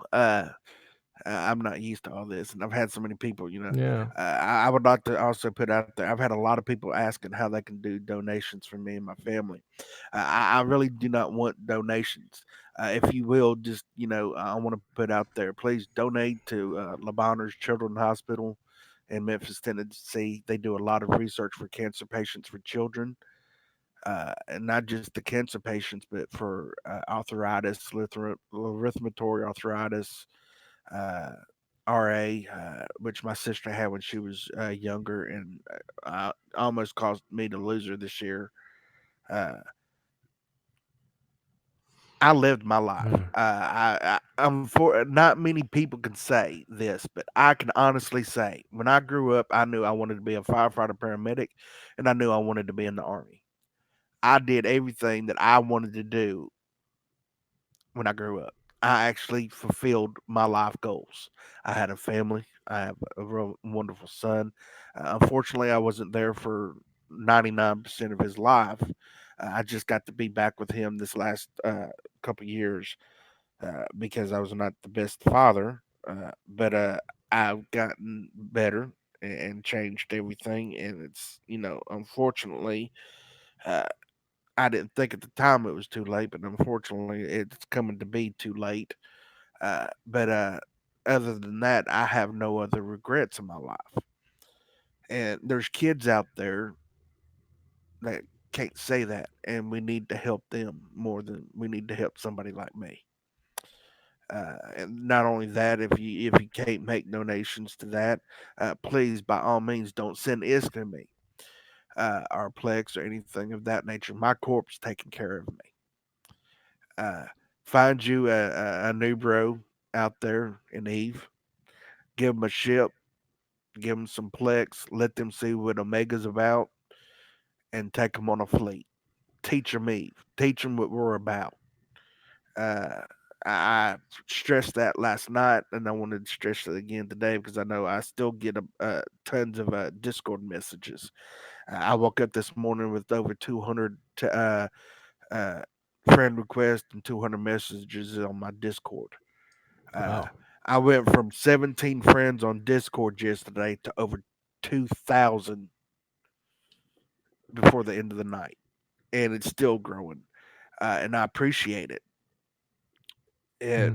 I'm not used to all this, and I've had so many people. Yeah. I would like to also put out there. I've had a lot of people asking how they can do donations for me and my family. I really do not want donations. If you will, just I want to put out there. Please donate to LeBonner's Children's Hospital in Memphis, Tennessee. They do a lot of research for cancer patients for children. And not just the cancer patients, but for arthritis, erythematoid arthritis, uh, RA, which my sister had when she was younger, and almost caused me to lose her this year. Uh, I lived my life. I'm for not many people can say this, but I can honestly say when I grew up, I knew I wanted to be a firefighter, paramedic, and I knew I wanted to be in the army. I did everything that I wanted to do when I grew up. I actually fulfilled my life goals. I had a family. I have a real wonderful son. Unfortunately, I wasn't there for 99% of his life. I just got to be back with him this last couple years because I was not the best father. But I've gotten better and changed everything. And it's, unfortunately, uh, I didn't think at the time it was too late, but unfortunately, it's coming to be too late. But other than that, I have no other regrets in my life. And there's kids out there that can't say that, and we need to help them more than we need to help somebody like me. And not only that, if you can't make donations to that, please by all means don't send ISK to me, or Plex or anything of that nature. My corp's taking care of me. Uh, find you a new bro out there in Eve. Give them a ship. Give them some Plex. Let them see what Omega's about, and take them on a fleet. Teach them Eve. Teach them what we're about. Uh, I stressed that last night, and I wanted to stress it again today because I know I still get tons of Discord messages. I woke up this morning with over 200 uh, friend requests and 200 messages on my Discord. Uh, Wow. I went from 17 friends on Discord yesterday to over 2,000 before the end of the night, and it's still growing, and I appreciate it.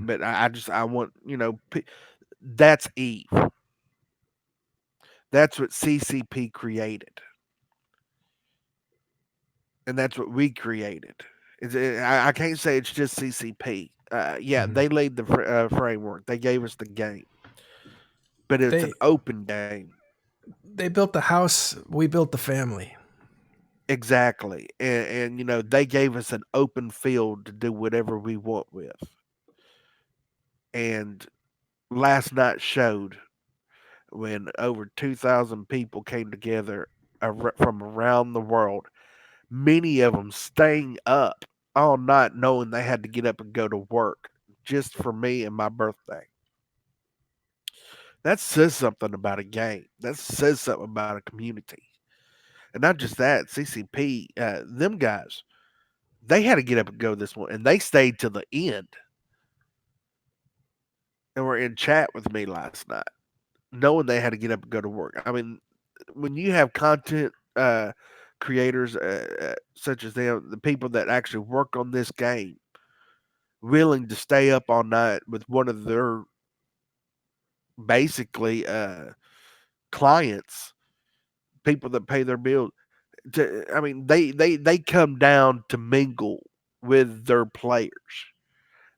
But I want that's Eve. That's what CCP created, and that's what we created. I can't say it's just CCP. Yeah, Mhm. they laid the framework. They gave us the game, but it's an They open game. they built the house, we built the family. Exactly. And they gave us an open field to do whatever we want with. And last night showed when over 2,000 people came together from around the world, many of them staying up all night knowing they had to get up and go to work just for me and my birthday. That says something about a game. That says something about a community. And not just that, CCP, them guys, they had to get up and go this one, and they stayed till the end and were in chat with me last night, knowing they had to get up and go to work. I mean, when you have content creators such as them, the people that actually work on this game, willing to stay up all night with one of their basically clients, people that pay their bills, I mean, they come down to mingle with their players.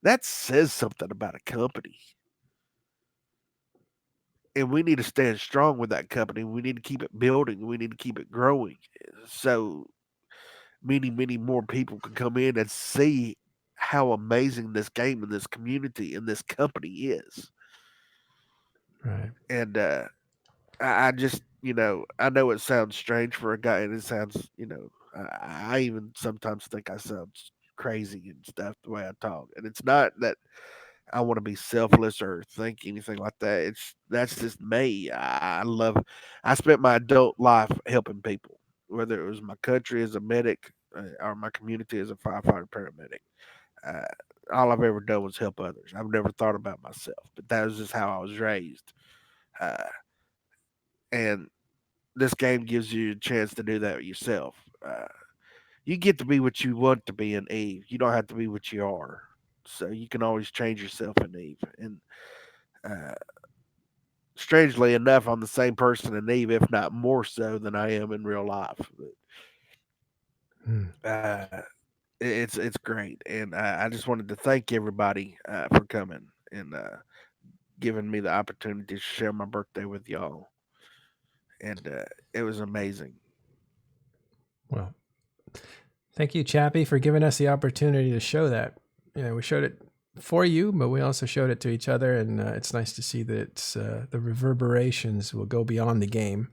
That says something about a company. And we need to stand strong with that company. We need to keep it building. We need to keep it growing. So many more people can come in and see how amazing this game and this community and this company is. Right. And I just, I know it sounds strange for a guy, and it sounds, I even sometimes think I sound crazy and stuff the way I talk. And it's not that I want to be selfless or think anything like that. That's just me. I spent my adult life helping people, whether it was my country as a medic or my community as a firefighter paramedic. Uh, all I've ever done was help others. I've never thought about myself, but that was just how I was raised. Uh, and this game gives you a chance to do that yourself. You get to be what you want to be in Eve. You don't have to be what you are. So you can always change yourself in Eve. And uh, strangely enough, I'm the same person in Eve, if not more so than I am in real life. Hmm. It's great, and I just wanted to thank everybody for coming and giving me the opportunity to share my birthday with y'all. And it was amazing. Well, thank you, Chappy, for giving us the opportunity to show that. We showed it for you, but we also showed it to each other, and it's nice to see that it's the reverberations will go beyond the game.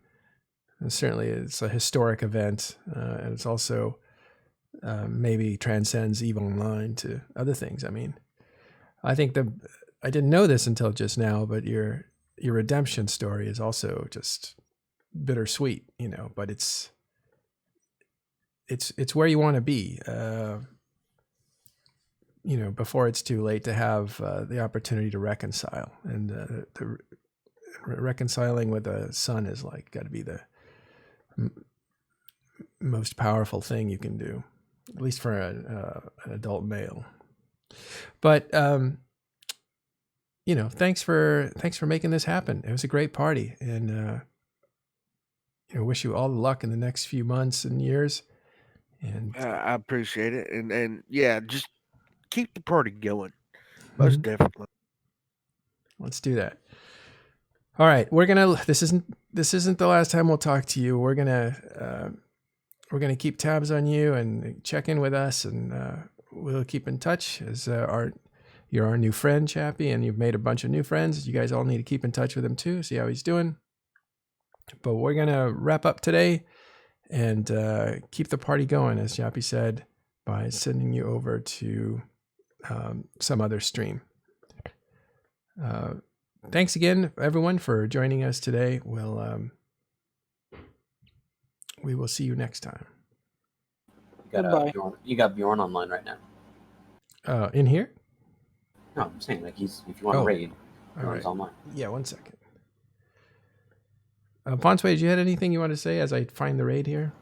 And certainly, it's a historic event, and it's also maybe transcends EVE Online to other things. I mean, I think I didn't know this until just now, but your redemption story is also just bittersweet, but it's where you want to be, before it's too late to have the opportunity to reconcile. And the reconciling with a son is got to be the most powerful thing you can do, at least for an adult male. But thanks for making this happen. It was a great party, and wish you all the luck in the next few months and years. And I appreciate it, and yeah, just keep the party going. Most definitely. Let's do that. All right, this isn't the last time we'll talk to you. We're gonna keep tabs on you and check in with us, and we'll keep in touch as you're our new friend, Chappy, and you've made a bunch of new friends. You guys all need to keep in touch with him too, see how he's doing. But we're gonna wrap up today and keep the party going, as Chappy said, by sending you over to some other stream. Thanks again, everyone, for joining us today. We will see you next time. Goodbye. You got Bjorn online right now. In here? No, I'm saying if you want to raid, Bjorn's right. online. Yeah, 1 second. Ponsway, did you have anything you want to say as I find the raid here?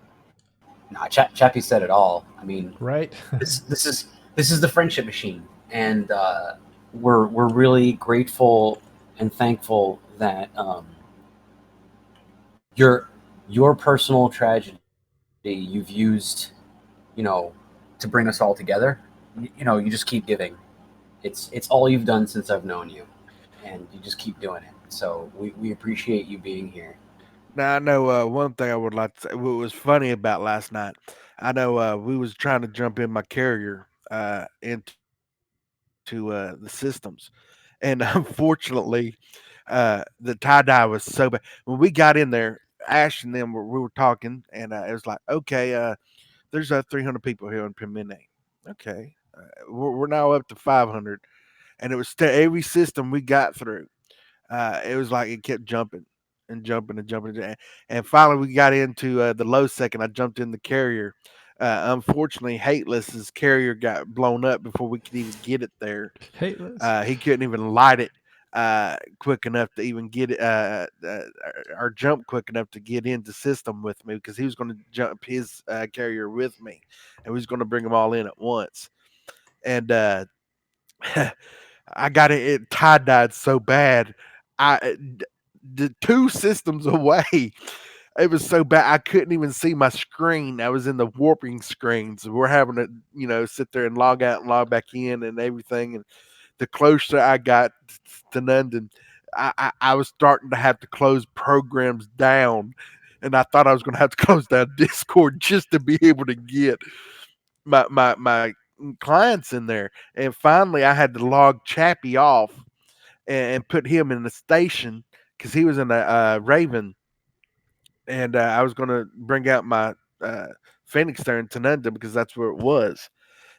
Nah, Chappy said it all. I mean, right? this is the friendship machine, and we're really grateful and thankful that your personal tragedy you've used, to bring us all together. You just keep giving. It's all you've done since I've known you, and you just keep doing it. So we appreciate you being here. Now I know one thing I would like to say. What was funny about last night? I know we was trying to jump in my carrier into the systems, and unfortunately, the tie dye was so bad. When we got in there, Ash and them we were talking, and it was like, okay, there's 300 people here in Pimene. Okay, we're now up to 500, and it was every system we got through. It was like it kept jumping and jumping and jumping, and finally we got into the low second. I jumped in the carrier. Unfortunately, Hateless's carrier got blown up before we could even get it there. Hateless. He couldn't even light it quick enough to even get it or jump quick enough to get into system with me, because he was going to jump his carrier with me, and we was going to bring them all in at once. And I got it tie-dyed so bad. The two systems away, It was so bad I couldn't even see my screen. I was in the warping screen, so we're having to, sit there and log out and log back in and everything. And the closer I got to London, I was starting to have to close programs down, and I thought I was going to have to close down Discord just to be able to get my clients in there. And finally, I had to log Chappy off and put him in the station because he was in a Raven, and I was going to bring out my Phoenix there in Tanunda because that's where it was,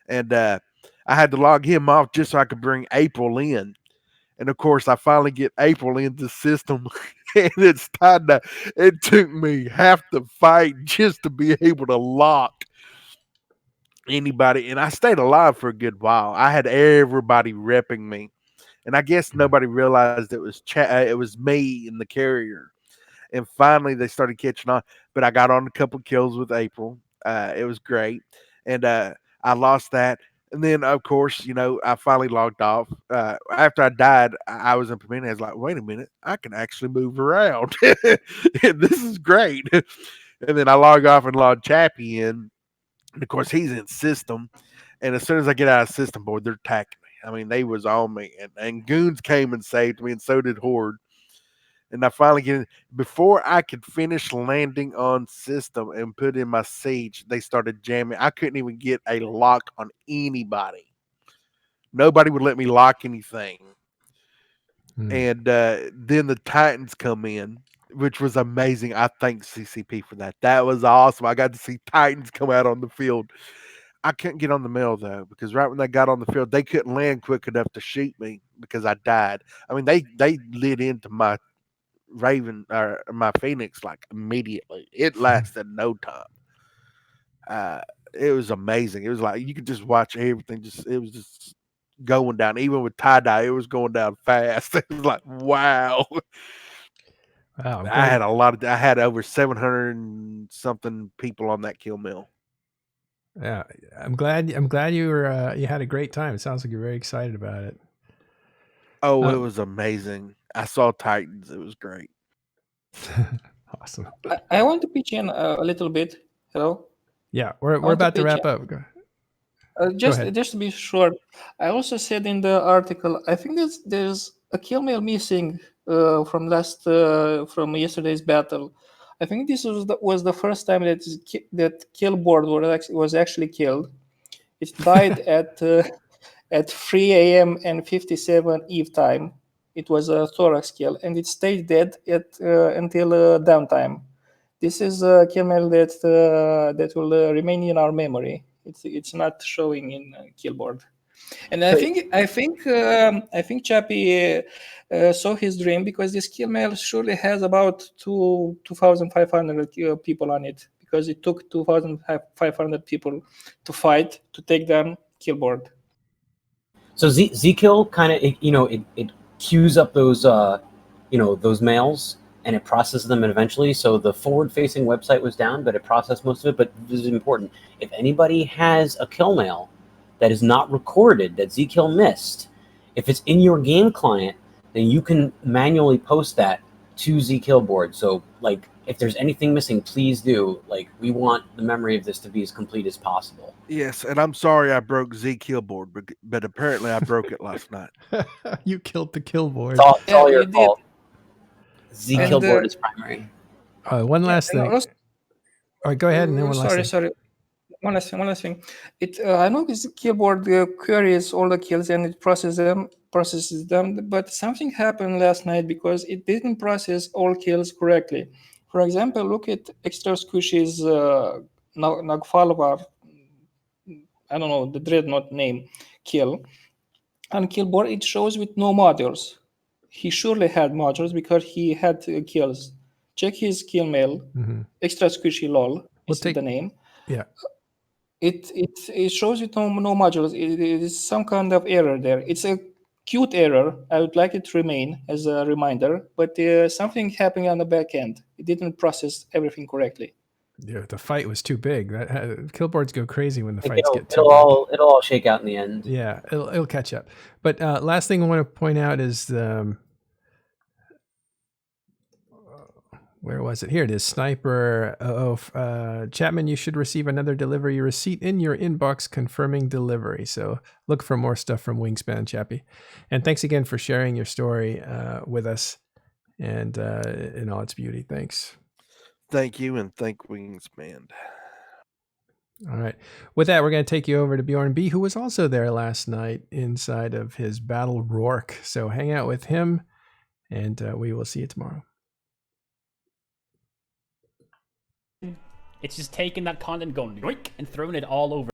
and I had to log him off just so I could bring April in. And of course, I finally get April into the system, and it took me half the fight just to be able to lock anybody. And I stayed alive for a good while. I had everybody repping me, and I guess nobody realized it was me and the carrier. And finally, they started catching on. But I got on a couple kills with April. It was great, and I lost that. And then, of course, I finally logged off. After I died, I was implementing. I was like, wait a minute, I can actually move around. This is great. And then I log off and log Chappy in. And of course, he's in system. And as soon as I get out of system board, they're attacking me. I mean, they was on me. And goons came and saved me, and so did Horde. And I finally get in. Before I could finish landing on system and put in my siege, they started jamming. I couldn't even get a lock on anybody. Nobody would let me lock anything. And then the Titans come in, which was amazing. I thank CCP for that. That was awesome. I got to see Titans come out on the field. I couldn't get on the mill though, because right when they got on the field, they couldn't land quick enough to shoot me because I died. I mean, they lit into my Raven or my Phoenix like immediately. It lasted no time. It was amazing. It was like you could just watch everything. It was just going down. Even with tie dye, it was going down fast. It was like wow. Wow, I had over 700 and something people on that kill mill. Yeah, I'm glad you were you had a great time. It sounds like you're very excited about it. Oh, it was amazing. I saw Titans. It was great. Awesome. I want to pitch in a little bit. Hello? Yeah, we're about to wrap up. Just to be sure, I also said in the article, I think there's a kill mail missing from yesterday's battle. I think this was the first time that kill board was actually killed. It died at 3 a.m. and 57 Eve time. It was a thorax kill, and it stayed dead until downtime. This is a kill mail that will remain in our memory. It's not showing in Killboard. And I think Chappy saw his dream, because this kill mail surely has about 2,500 people on it, because it took 2,500 people to fight to take down Killboard. So Zkill kind of it queues up those those mails, and it processes them eventually. So the forward-facing website was down, but it processed most of it. But this is important. If anybody has a kill mail that is not recorded, that Zkill missed, if it's in your game client, then you can manually post that to Zkill board. So, like, if there's anything missing, please do. Like, we want the memory of this to be as complete as possible. Yes, and I'm sorry I broke Zkill board, but apparently I broke it last night. You killed the kill board. It's all your fault. Zkill board is primary. One last thing. Also, all right, go ahead. And then one last thing. Sorry. One last thing. I know this keyboard queries all the kills and it processes them, but something happened last night because it didn't process all kills correctly. For example, look at Extra Squishy's Nagfalvar, I don't know, the Dreadnought name, kill. On killboard, it shows with no modules. He surely had modules because he had kills. Check his kill mail. Extra Squishy lol is the name. Yeah. It shows with no modules. It is some kind of error there. It's a cute error. I would like it to remain as a reminder, but something happening on the back end. It didn't process everything correctly. Yeah, the fight was too big. Killboards go crazy when the fights get too big. It'll all shake out in the end. Yeah, it'll catch up. But last thing I want to point out is where was it? Here it is. Sniper. Chapman, you should receive another delivery receipt in your inbox confirming delivery. So look for more stuff from Wingspan, Chappy. And thanks again for sharing your story with us and in all its beauty. Thanks. Thank you, and thank Wingspan. All right. With that, we're going to take you over to Bjorn B, who was also there last night inside of his Battle Rourke. So hang out with him, and we will see you tomorrow. It's just taking that content, going yoink, and throwing it all over.